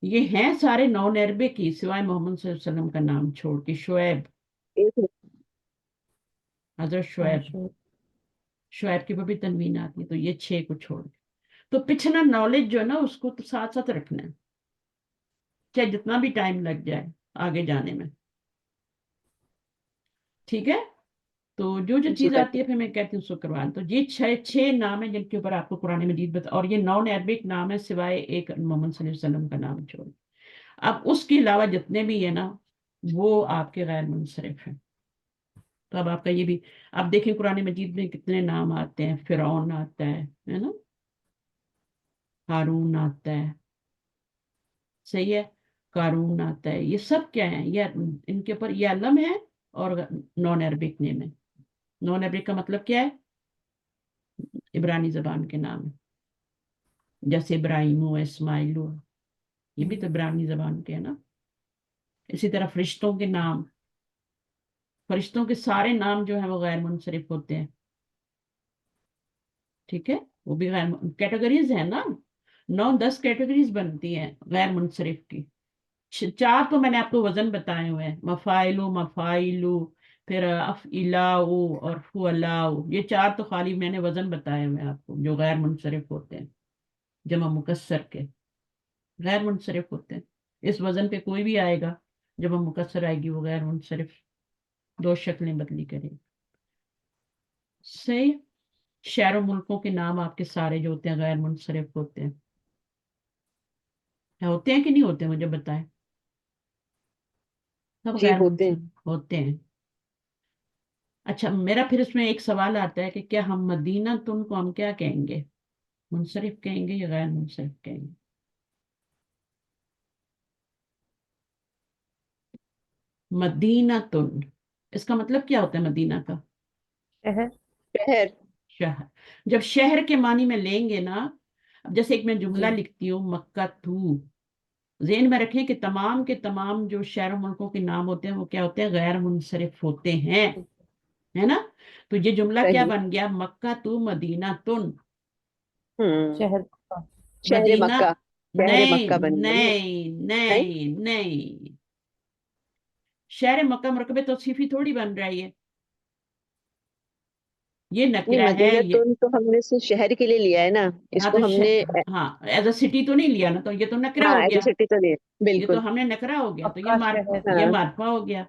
یہ ہیں سارے نان عربک کی، سوائے محمد صلی اللہ علیہ وسلم کا نام چھوڑ کے. شعیب، ایک حضرت شعیب، شعیب کے اوپر بھی تنوین آتی ہے. تو یہ 6 کو چھوڑ کے تو پچھلا نالج جو ہے نا اس کو تو ساتھ ساتھ رکھنا ہے، چاہے جتنا بھی ٹائم لگ جائے آگے جانے میں. ٹھیک ہے. تو جو جی چیز آتی ہے پھر میں کہتی ہوں اس کو کروان. تو یہ 6 نام ہیں جن کے اوپر آپ کو قرآن مجید بتا، اور یہ نان عربک نام ہے سوائے ایک محمد صلی اللہ علیہ وسلم کا نام چھوڑ. اب اس کے علاوہ جتنے بھی ہیں نا وہ آپ کے غیر منصرف ہیں. تو اب آپ کا یہ بھی، اب دیکھیں قرآن مجید میں کتنے نام آتے ہیں. فرعون آتا ہے نا، ہارون آتا ہے، صحیح ہے، قارون آتا ہے. یہ سب کیا ہیں؟ یہ ان کے اوپر یہ علم ہے اور نان عربک نیم ہے. نان عربک کا مطلب کیا ہے؟ عبرانی زبان کے نام ہے، جیسے ابراہیم ہو، اسماعیل ہو، یہ بھی تو عبرانی زبان کے ہیں نا. اسی طرح فرشتوں کے نام، فرشتوں کے سارے نام جو ہیں وہ غیر منصرف ہوتے ہیں. ٹھیک ہے، وہ بھی غیر کیٹیگریز ہیں نا. 9-10 کیٹیگریز بنتی ہیں غیر منصرف کی. 4 تو میں نے آپ کو وزن بتائے ہوئے ہیں، مفائلو، مفائلو، پھر افعلاؤ اور فعلاؤ. یہ 4 تو خالی میں نے وزن بتائے ہوئے ہیں آپ کو جو غیر منصرف ہوتے ہیں، جمع مکسر کے غیر منصرف ہوتے ہیں. اس وزن پہ کوئی بھی آئے گا جمع مکسر آئے گی وہ غیر منصرف، 2 شکلیں بدلی کرے گی. صحیح. شہر و ملکوں کے نام آپ کے سارے جو ہوتے ہیں غیر منصرف ہوتے ہیں. ہوتے ہیں کہ نہیں ہوتے؟ مجھے بتائیں. سب جی غیر ہوتے ہیں. منصرف ہوتے ہیں. اچھا میرا پھر اس میں ایک سوال آتا ہے کہ کیا ہم مدینہ تن کو ہم کیا کہیں گے؟ منصرف کہیں گے یا غیر منصرف کہیں گے؟ مدینہ تن، اس کا مطلب کیا ہوتا ہے مدینہ کا؟ شہر. شہر. شہر. جب شہر کے معنی میں لیں گے نا، اب جیسے ایک میں جملہ جی لکھتی ہوں مکہ تو، ذہن میں رکھیں کہ تمام کے تمام جو شہر و ملکوں کے نام ہوتے ہیں وہ کیا ہوتے ہیں؟ غیر منصرف ہوتے ہیں، ہے نا. تو یہ جملہ کیا صحیح. بن گیا؟ مکہ تو مدینہ تن. شہر کا. شہر مدینہ، مکہ. شہر نہیں مکہ بن گیا نا. نہیں نہیں نہیں نہیں، شہر مکہ مرکب توصیفی تھوڑی بن رہا ہے یہ نہیں، نکرہ ہے مدینہ یہ. تن تو ہم نے صرف شہر کے لیے لیا ہے نا، اس ہاں کو تو ہم نے. ہاں ایز اے سٹی تو نہیں لیا نا، تو یہ تو نکرہ ہاں ہو ایز گیا. اے سٹی تو نہیں. یہ بالکل. تو ہم نے نکرہ ہو گیا. تو پکا شہر. یہ ہاں معرفہ ہو گیا.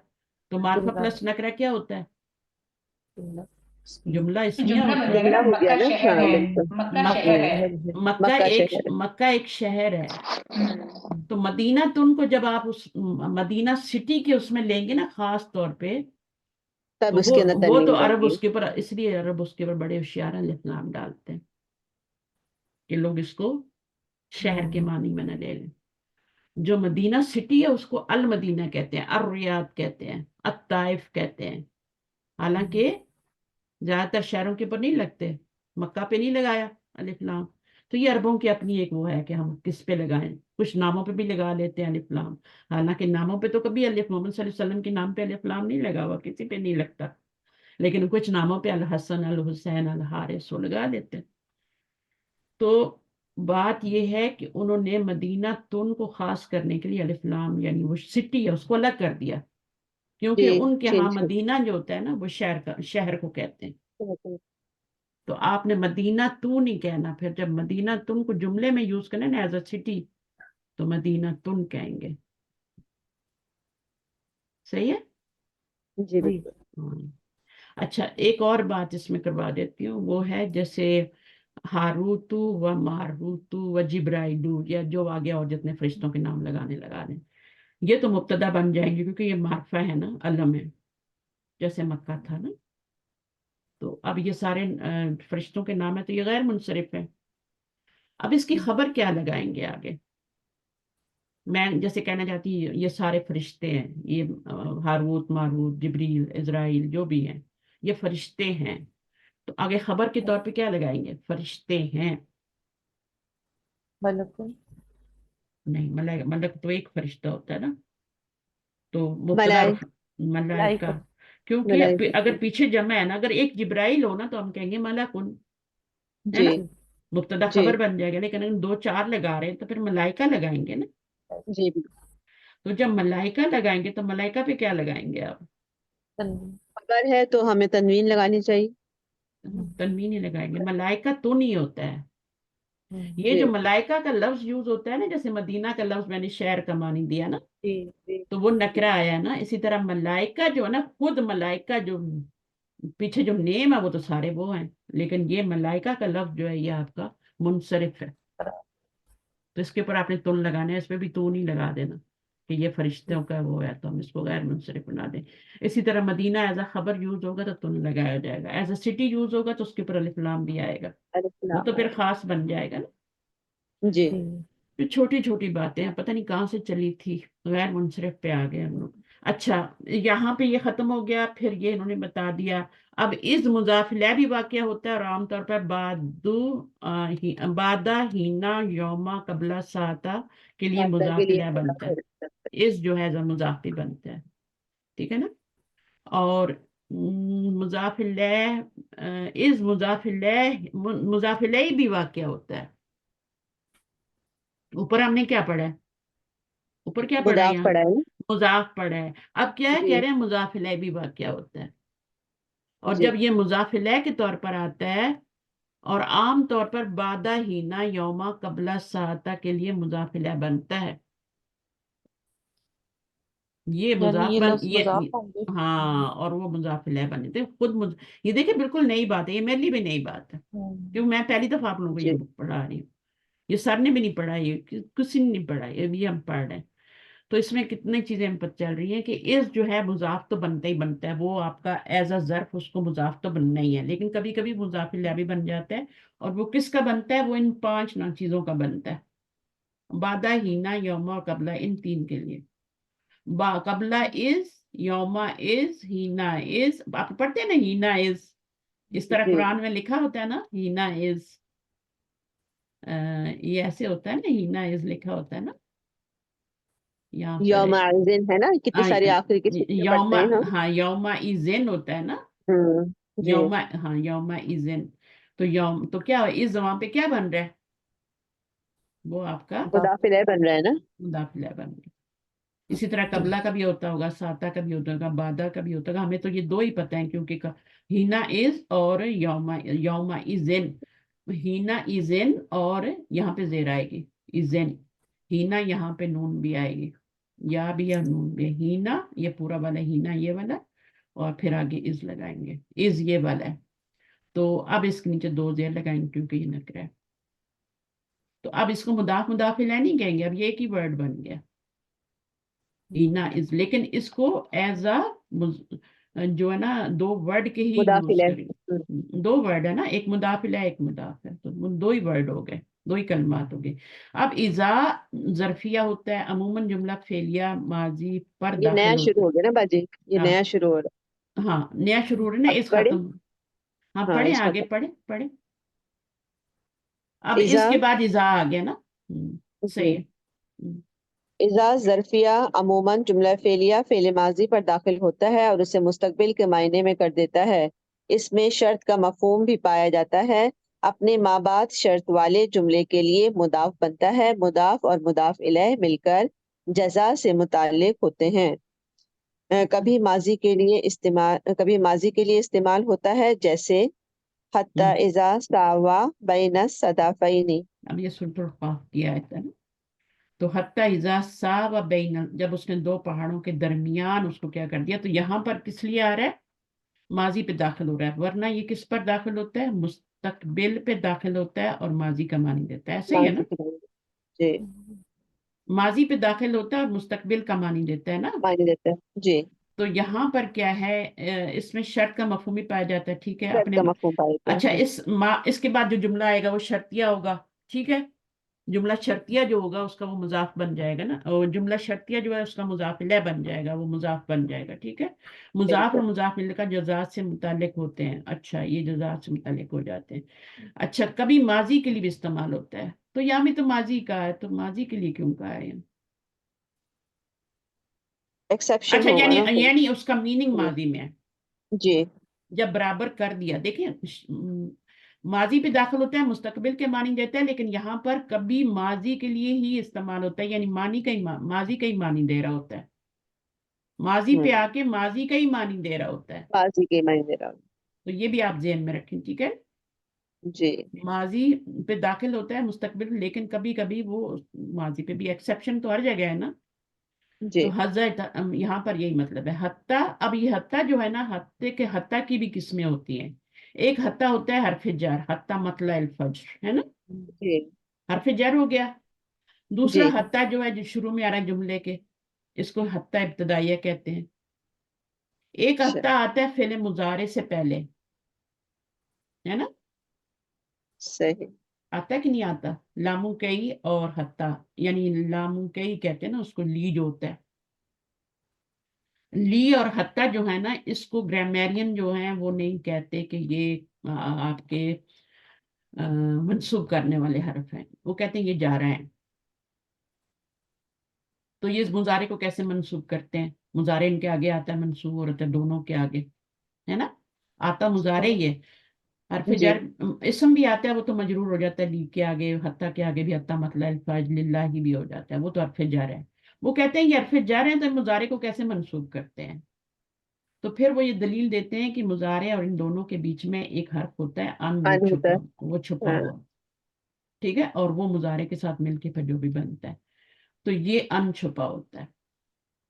تو معرفہ جملہ. پلس نکرہ کیا ہوتا ہے؟ جملہ اسمیہ. جملہ اسمیہ جملہ بن ہوتا جائے ہے. گا نا، جملہ ہو گیا مکہ نا. شہر ہاں ہے، بالکل. مکہ مک- شہر ہوں، ہے. شہر ہے. مکہ شہر. مکہ ایک شہر ہے. ہوں. تو مدینہ تن کو جب آپ اس مدینہ سٹی کے اس میں لیں گے نا خاص طور پہ، تب تو اس کے اندر وہ تو تنوین عرب بنتی اس کے اوپر، اس لیے عرب اس کے اوپر بڑے ہوشیار الف لام ڈالتے ہیں کہ لوگ اس کو شہر کے معنی میں نہ لے لیں. جو مدینہ سٹی ہے اس کو المدینہ کہتے ہیں، الریاض کہتے ہیں، الطائف کہتے ہیں. حالانکہ زیادہ تر شہروں کے اوپر نہیں لگتے، مکہ پہ نہیں لگایا الف لام. تو یہ عربوں کی اپنی ایک وہ ہے کہ ہم کس پہ لگائیں. کچھ ناموں پہ بھی لگا لیتے ہیں الف لام، حالانکہ ناموں پہ تو کبھی الف، محمد صلی اللہ علیہ وسلم کے نام پہ الف لام نہیں لگا ہوا، کسی پہ نہیں لگتا. لیکن کچھ ناموں پہ الحسن، الحسین، الحارث وہ لگا لیتے ہیں. تو بات یہ ہے کہ انہوں نے مدینہ تن کو خاص کرنے کے لیے الف لام یعنی وہ سٹی ہے اس کو الگ کر دیا، کیونکہ جی. ان کے ہاں چینج ہو. مدینہ جو ہوتا ہے نا وہ شہر کو کہتے ہیں. تو آپ نے مدینہ تو نہیں کہنا. پھر جب مدینہ تن کو جملے میں یوز کرنا نا ایز اے سٹی تو مدینہ تن کہیں گے. صحیح ہے. جی جی. بالکل. ہاں. اچھا ایک اور بات اس میں کروا دیتی ہوں، وہ ہے جیسے ہاروتو و ماروتو و جبرائیلو، یا جو آگے اور جتنے فرشتوں کے نام لگانے لگا دیں، یہ تو مبتدا بن جائیں گے کیونکہ یہ معرفہ ہے نا، علم ہے، جیسے مکہ تھا نا. تو اب یہ سارے فرشتوں کے نام ہیں تو یہ غیر منصرف ہے. اب اس کی خبر کیا لگائیں گے آگے؟ میں جیسے کہنا چاہتی ہوں یہ سارے فرشتے ہیں، یہ ہاروت ماروت جبریل اسرائیل جو بھی ہیں یہ فرشتے ہیں، تو آگے خبر کے طور پہ کیا لگائیں گے؟ فرشتے ہیں. ملکن، نہیں، ملک ملک تو ایک فرشتہ ہوتا ہے نا، تو مبتدا اور ملائک ملائکہ، ملائکہ، کیونکہ اگر ملائک پیچھے جمع ہے نا، اگر ایک جبرائیل ہو نا تو ہم کہیں گے ملکن، ہے جی نا، مبتدا جی خبر بن جائے گا. لیکن اگر دو چار لگا رہے ہیں تو پھر ملائکہ لگائیں گے نا. جی تو جب ملائکہ لگائیں گے تو ملائکہ پہ کیا لگائیں گے آپ؟ تنوین، خبر ہے تو ہمیں تنوین لگانی چاہیے. تنوین ہی لگائیں گے، ملائکہ تو نہیں ہوتا ہے. یہ جی جو ملائکہ کا لفظ یوز ہوتا ہے نا، جیسے مدینہ کا لفظ میں نے شہر کا معنی دیا نا، جی جی تو وہ نکرہ آیا نا. اسی طرح ملائکہ جو ہے نا، خود ملائکہ جو پیچھے جو نیم ہے وہ تو سارے وہ ہیں، لیکن یہ ملائکہ کا لفظ جو ہے یہ آپ کا منصرف ہے. تو اس کے اوپر آپ نے تن لگانا ہے، اس پہ بھی تو نہیں لگا دینا کہ یہ فرشتوں کا وہ ہے تو ہم اس کو غیر منصرف بنا دیں. اسی طرح مدینہ ایز اے خبر یوز ہوگا تو تن لگایا جائے گا، ایز اے سٹی یوز ہوگا تو اس کے اوپر الف لام بھی آئے گا، الف وہ تو لام پھر خاص بن جائے گا نا. جی جی یہ چھوٹی چھوٹی باتیں ہیں، پتہ نہیں کہاں سے چلی تھی، غیر منصرف پہ آ گئے ہم لوگ. اچھا، یہاں پہ یہ ختم ہو گیا. پھر یہ انہوں نے بتا دیا اب از مضاف الیہ بھی واقعہ ہوتا ہے، اور عام طور پر بادہ ہینا یوما قبلہ ساتا کے لیے مادہ کے مضاف لیے الیہ بنتا مضاف ہے. اس جو ہے مضاف بھی بنتا ہے، ٹھیک ہے نا. اور مضاف الیہ از مضاف الیہ بھی واقعہ ہوتا ہے. اوپر ہم نے کیا پڑھا ہے؟ اوپر کیا پڑھا ہے مضاف یہاں؟ پڑھا ہے نا. مضاف پڑھا ہے. اب کیا ہے جی کہہ رہے ہیں مضاف الیہ بھی واقعہ ہوتا ہے. اور جی جب یہ مضاف الیہ کے طور پر آتا ہے اور عام طور پر بادہ ہینا یوما قبلہ ساعتہ کے لیے مضاف الیہ بنتا ہے. یہ یعنی مضاف یہ بن لفظ یہ مضاف ہوں گے. ہاں، اور وہ مضاف الیہ بن جاتے ہیں خود یہ دیکھیں بالکل نئی بات ہے، یہ میرے لیے بھی نئی بات ہے، کیونکہ میں پہلی دفعہ آپ لوگوں کو یہ جی بک پڑھا رہی ہوں. یہ سر نے بھی نہیں پڑھا، یہ کسی نے نہیں پڑھا، یہ ہم پڑھ رہے ہیں. تو اس میں کتنی چیزیں ہم پتہ چل رہی ہیں کہ اس جو ہے مضاف تو بنتا ہی بنتا ہے، وہ آپ کا ایز اے ظرف اس کو مضاف تو بننا ہی ہے، لیکن کبھی کبھی مضاف الیہ بھی بن جاتا ہے. اور وہ کس کا بنتا ہے؟ وہ ان 5 چیزوں کا بنتا ہے، بادہ ہینا یوما اور قبلہ، ان 3 کے لیے. قبلہ از، یوما از، ہینا از. آپ پڑھتے ہیں نا ہینا از، اس طرح جی قرآن میں لکھا ہوتا ہے نا ہینا از، یہ ایسے ہوتا ہے نا، ہینا از لکھا ہوتا ہے نا یہاں پر. یوم عزن ہے نا، کتنی ساری آخری کی صورتیں یوم، پڑھتے ہیں ہم. ہاں یوم ایزن ہوتا ہے نا، جی یوم، ہاں یوم ایزن. تو یوم تو کیا اس وہاں پہ کیا بن رہا ہے؟ وہ آپ کا مضاف الیہ بن رہا ہے نا. مضاف الیہ بن رہا ہے. اسی طرح قبلہ کا بھی ہوتا ہوگا، ساتا کا بھی ہوتا ہوگا، بادہ کا بھی ہوتا ہوگا. ہمیں تو یہ 2 ہی پتہ ہیں، کیونکہ ہینا از اور یوم ایزن. ہینا ایزن اور یہاں پہ زیر آئے گی ایزن، ہینا یہاں پہ نون بھی آئے گی، یا بھی یا نون بھی. ہینا یہ پورا والا، ہینا یہ والا، اور پھر آگے از لگائیں گے، از یہ والا ہے. تو اب اس کے نیچے 2 زیر لگائیں گے کیونکہ یہ نکرہ ہے. تو اب اس کو مضاف الیہ نہیں کہیں گے، اب یہ ایک ہی ورڈ بن گیا ہینا از. لیکن اس کو ایز اے جو ہے نا 2 ورڈ کے ہی مضاف یوز کریں. الیہ 2 ورڈ ہے نا، ایک مضاف الیہ ایک مضاف ہے، تو وہ 2 ہی ورڈ ہو گئے، 2 ہی کلمات ہو گئے. اب اذا ظرفیہ ہوتا ہے، عموماً جملہ فعلیہ ماضی پر یہ نیا داخل شروع ہوتا ہو گیا نا باجی، یہ ہے. نیا شروع ہو رہا ہاں نیا شروع ہو رہا ہے نا، ہے. اب اس پڑھے. ختم. ہاں ہاں پڑھیں اس آگے، ختم. پڑھیں پڑھیں. اب اس اذا کے بعد اذا آ گیا نا. جی صحیح ہے. اذا ظرفیہ عموماً جملہ فعلیہ فعل ماضی پر داخل ہوتا ہے اور اسے مستقبل کے معنی میں کر دیتا ہے. اس میں شرط کا مفہوم بھی پایا جاتا ہے. اپنے ما بعد شرط والے جملے کے لیے مضاف بنتا ہے. مضاف اور مضاف الیہ مل کر جزا سے متعلق ہوتے ہیں. کبھی ماضی کے لیے استعمال ہوتا ہے، جیسے حتی اذا ساوا بین الصدفین. اب یہ سورۃ القاف کی آیت ہے نا. تو حتی اذا ساوا بین، جب اس نے 2 پہاڑوں کے درمیان اس کو کیا کر دیا، تو یہاں پر کس لیے آ رہا ہے؟ ماضی پہ داخل ہو رہا ہے، ورنہ یہ کس پر داخل ہوتا ہے؟ مستقبل پہ داخل ہوتا ہے اور ماضی کا معنی دیتا ہے. ایسے ہی ہے نا، جی ماضی پہ داخل ہوتا ہے اور مستقبل کا معنی دیتا ہے نا. معنی دیتا ہے. جی تو یہاں پر کیا ہے، اس میں شرط کا مفہوم بھی پایا جاتا ہے. ٹھیک ہے شرط اپنے کا مفہوم پایا جاتا اچھا، ہے. اس کے بعد جو جملہ آئے گا وہ شرطیہ ہوگا، ٹھیک ہے. जुमला शर्तिया जो होगा उसका वो मुजाफ बन जाएगा ना, और जुमला शर्तिया जो है उसका मुजाफ इलैह बन जाएगा, वो मुजाफ बन जाएगा। ठीक है, मुजाफ और बिल्कुल। मुजाफ इलैह का जज़ात से मुतालिक होते हैं। अच्छा, ये जज़ात से मुतालिक हो जाते हैं। अच्छा, कभी माजी के लिए भी इस्तेमाल होता है, तो यहाँ भी तो माजी का है, तो माजी के लिए क्यों कहा है यहाँ? एक्सेप्शन अच्छा, होगा यानी ना फिर। यानी उसका मीनिंग जी। माजी में है, जी। जब बराबर कर दिया। देखिए, माजी पे दाखिल होता है, मुस्तकबिल के मानी देता है, लेकिन यहाँ पर कभी माजी के लिए ही इस्तेमाल होता है, यानी मानी का ही माजी का ही मानी दे रहा होता है। माजी पे हम्म। आके माजी का ही मानी दे रहा होता है। बाजी के मायने दे रहा हूँ। तो ये भी आप ज़हन में रखें। ठीक है, जी। माजी पे दाखिल होता है मुस्तकबिल, लेकिन कभी कभी वो माजी पे भी, एक्सेप्शन तो हर जगह है ना। जी। तो हज़रत यहाँ पर यही मतलब है, हत्ता। अब ये हत्ता जो है ना, हत्ते के हत्ता की भी किस्में होती हैं। एक हत्ता होता है हरफ जार, हत्ता मतला अल फज्र, है ना, जी। हरफ जार हो गया। दूसरा जी। हत्ता जो है, जो शुरू में आ रहा है जुमले के, इसको हत्ता इब्तदाइया कहते हैं। एक अच्छा। हत्ता आता है फेले मुजारे से पहले, है ना, सही। आता कि नहीं आता, लामू कई और हत्ता, यानी लामू कई कहते हैं ना उसको, ली जो होता है। ली और हत्ता जो है ना, इसको ग्रामेरियन जो है वो नहीं कहते कि ये आपके मंसूब करने वाले हर्फ हैं, वो कहते हैं ये जा रहे हैं। तो ये इस मुजारे को कैसे मंसूब करते हैं, मुजारे इनके आगे आता है, मंसूब और होता है दोनों के आगे, है ना। आता मुजारे ये, हरफ जी। जर इसम भी आता है, वो तो मजरूर हो जाता है, ली के आगे, हत्ता के आगे भी, हत्ता मतलब अल्फाज लिल्लाही भी हो जाता है, वो तो हरफ जर है। वो कहते हैं ये हरफ जर है, तो मुजारे को कैसे मंसूब करते हैं। तो फिर वो ये दलील देते हैं कि मुजारे और इन दोनों के बीच में एक हर्फ होता है अन, वो अन होता छुपा, है। वो छुपा हाँ। हुआ। ठीक है, और वो मुजारे के साथ मिलके फिर जो भी बनता है, तो ये अन छुपा होता है।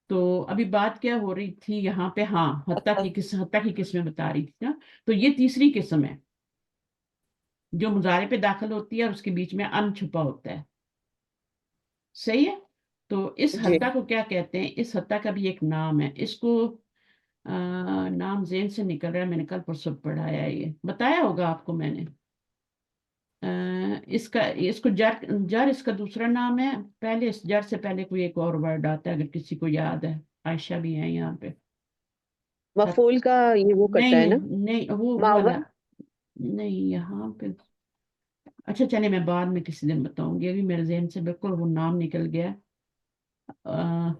तो अभी बात क्या हो रही थी यहाँ पे, हाँ, हत्ता की किस्में बता रही थी ना। तो ये तीसरी किस्म है जो मुजारे पे दाखिल होती है और उसके बीच में अन छुपा होता है। सही है। तो इस जी। हत्ता को क्या कहते हैं, इस हत्ता का भी एक नाम है, इसको नाम ज़हन से निकल रहा है, मैंने कल परसों पढ़ाया है, ये बताया होगा आपको मैंने। इसका, इसको जर, जर इसका दूसरा नाम है। पहले इस जर से पहले कोई एक और वर्ड आता है, अगर किसी को याद है। आयशा भी है यहाँ पे। मफूल का ये वो नहीं करता है ना। नहीं नहीं, वो वाला मावन। नहीं यहाँ पे। अच्छा चले, मैं बाद में किसी दिन बताऊंगी, अभी मेरे जहन से बिल्कुल वो नाम निकल गया।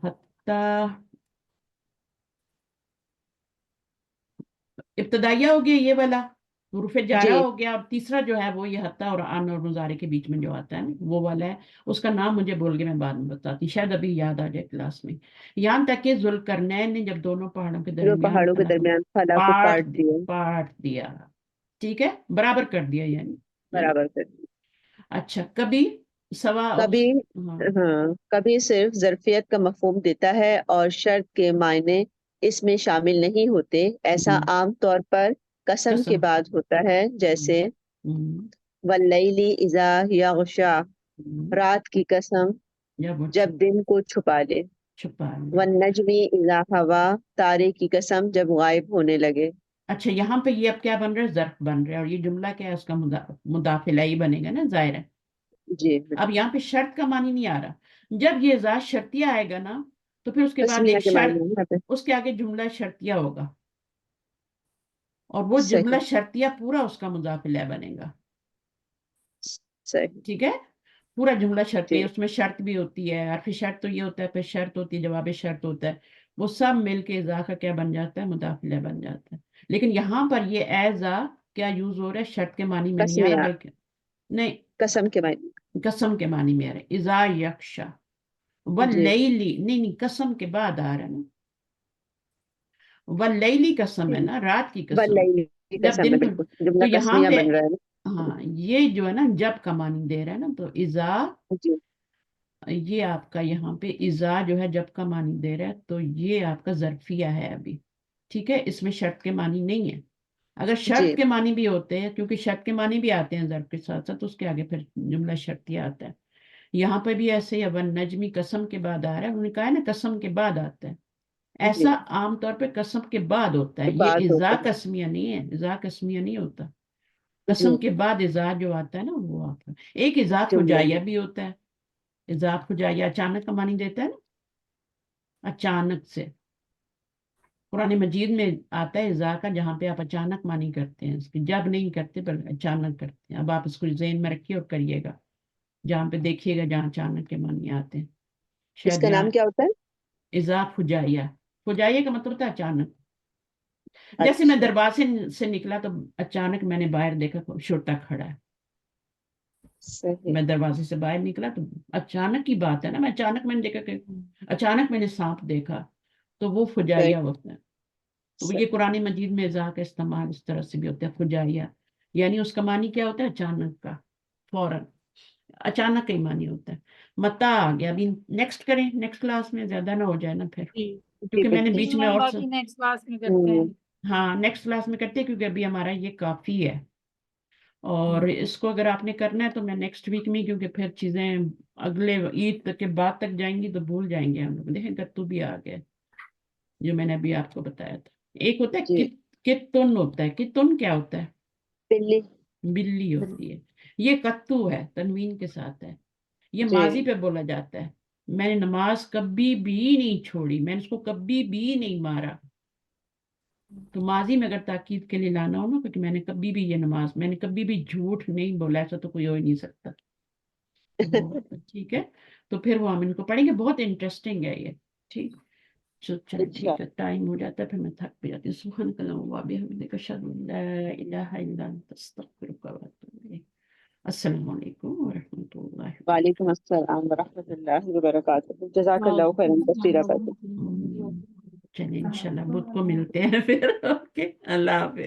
हत्ता इब्तदाइया हो गया ये वाला, हुरूफ जारा जी। हो गया, और तीसरा जो है वो ये हत्ता और अन और मुजारे के बीच में जो आता है ना, वो वाला है। उसका नाम मुझे बोल के मैं बाद में बताती, शायद अभी याद आ जाए क्लास में। यहाँ तक कि जुल्करनैन ने जब दोनों पहाड़ों के जो दरमियान पहाड़ों के खला को दरमियान फला को काट दिया। पाट दिया। ठीक है, बराबर कर दिया यानी, है ना। बराबर कर दिया। अच्छा, कभी सवा कभी। उस, हाँ। हाँ, कभी सिर्फ ज़र्फियत का मफहूम देता है और शर्त के मायने इसमें शामिल नहीं होते। ऐसा हम्म, आम तौर पर कसम के कसम। बाद होता है, हम्म, जैसे हम्म, वल्लैली इज़ा यग़शा, रात की कसम या वो जब दिन को छुपा ले। छुपा ले। वन्नजमी इज़ा हवा, तारे की कसम जब गायब होने लगे। अच्छा, यहाँ पे ये अब क्या बन रहा है, ज़र्फ बन रहा है, और ये जुमला क्या है, उसका मुदाफिला ही बनेगा ना, जाहिर है। जी। अब यहाँ पे शर्त का मानी नहीं आ रहा। जब ये ज़ात शर्तिया आएगा ना, तो फिर उसके बाद तस्मीया एक के मायने शर्त, में यहाँ पे। उसके आगे जुमला शर्तिया होगा, और वो जुमला सही। शर्तिया पूरा उसका मुदाफिला बनेगा। सही। ठीक है, पूरा जुमला शर्तिया, जी। उसमें शर्त भी होती है, हरफ शर्त तो ये होता है, फिर शर्त होती है, जवाब शर्त होता है, वो सब मिलके इज़ा का क्या बन जाता है, मुदाफिला बन जाता है। लेकिन यहाँ पर ये एज़ा क्या यूज हो रहा है, शर्त के मानी में नहीं आ रहा, तस्मीया। बल्कि नहीं, कसम के मायने। कसम के मानी में आ रहा है, इज़ा यक्शा। जी। वल्लैली, नहीं नहीं, कसम के बाद आ रहा है ना, वल्लैली कसम है ना, रात की कसम, वल्लैली की जब कसम है, दिन को। बिल्कुल तो जुमला यहाँ तस्मीया पे, बन रहा है ना। हाँ, ये जो है ना जब का मानी दे रहा है ना, तो इज़ा, जी। ये आपका यहाँ पे इज़ा जो है जब का मानी दे रहा है, तो ये आपका ज़र्फिया है अभी। ठीक है, इसमें शर्त के मानी नहीं है। अगर शर्त जी। के मानी भी होते हैं, क्योंकि शर्त के मानी भी आते हैं ज़र्फ के साथ साथ, तो उसके आगे फिर जुमला शर्तिया आता है। यहाँ पे भी ऐसे ही, वन नजमी कसम के बाद आ रहा है, उन्होंने कहा है ना कसम के बाद आता है। जी। ऐसा आमतौर पे कसम के बाद होता के है, ये बाद इज़ा होता है। कस्मिया नहीं है, इज़ा कस्मिया नहीं होता। कसम के बाद इज़ा जो आता है ना वो आता है। एक इज़ा जो फुजाइया भी होता है। इज़ा फुजाइया अचानक का मानी देता है ना, अचानक से। कुरान मजीद में आता है इज़ा का, जहाँ पे आप अचानक मानी करते हैं इसकी, जब नहीं करते पर अचानक करते हैं। अब आप इसको ज़हन में रखिए और करिएगा, जहाँ पे देखिएगा जहाँ अचानक के मानी आते हैं। शायद इसका नाम यहाँ क्या होता है? इज़ा फुजाइया, फुजाइया का मतलब होता है अचानक। जैसे मैं अच्छा, दरवाजे से निकला तो अचानक मैंने बाहर देखा कोई छोटा खड़ा है। सही, मैं दरवाजे से बाहर निकला तो अचानक की बात है ना, मैं अचानक मैंने देखा कि अचानक मैंने सांप देखा, तो वो सही, फुजाइया होता है। तो ये सही। कुरानी मजीद में इज़ा का इस्तेमाल इस तरह से भी होता है, फुजाइया। यानी उसका मानी क्या होता है? अचानक का, फौरन, अचानक का ही मानी होता है। मता आ गया। अभी नेक्स्ट करें, नेक्स्ट क्लास में, ज्यादा ना हो जाए ना फिर, जी जी क्योंकि मैंने बिल्कुल। बीच जी में मैम, और बाकी नेक्स्ट क्लास में करते हैं। हाँ नेक्स्ट क्लास में करते हैं, क्योंकि अभी हमारा ये काफी है। और इसको अगर आपने करना है तो मैं नेक्स्ट वीक में, क्योंकि फिर चीजें अगले ईद तक के बाद तक जाएंगी तो भूल जाएंगे हम लोग। देखें कत्तू भी आ गया, जो मैंने अभी आपको बताया था। एक होता है जी, कितुन होता है। कितुन क्या होता है? बिल्ली। बिल्ली होती है। ये कत्तू है, तनवीन के साथ है। ये माजी जी, पे बोला जाता है। मैंने नमाज कभी भी नहीं छोड़ी, मैंने उसको कभी भी नहीं मारा। तो माजी में अगर ताकीद के लिए लाना हो ना, क्योंकि मैंने कभी भी ये नमाज, मैंने कभी भी झूठ नहीं बोला, ऐसा तो कोई हो ही नहीं सकता। तो वो ठीक है, तो फिर वो हम इनको पढ़ेंगे, बहुत इंटरेस्टिंग है ये। ठीक, चल अच्छा। ठीक है, टाइम हो जाता है, फिर मैं थक भी जाती हूँ। सुभानक अल्लाहुम्मा व बिहम्दिका अशहदु अन ला इलाहा इल्ला अंता अस्तगफिरुका व अतूबु इलैक। अस्सलामु अलैकुम व रहमतुल्लाहि व बरकातहू। वालेकुम अस्सलाम वरहमतुल्लाहि वबरकातुहू। जज़ाकल्लाहु खैरन कसीरा चलिए इंशाल्लाह बुध को मिलते हैं फिर। ओके, अल्लाह हाफिज।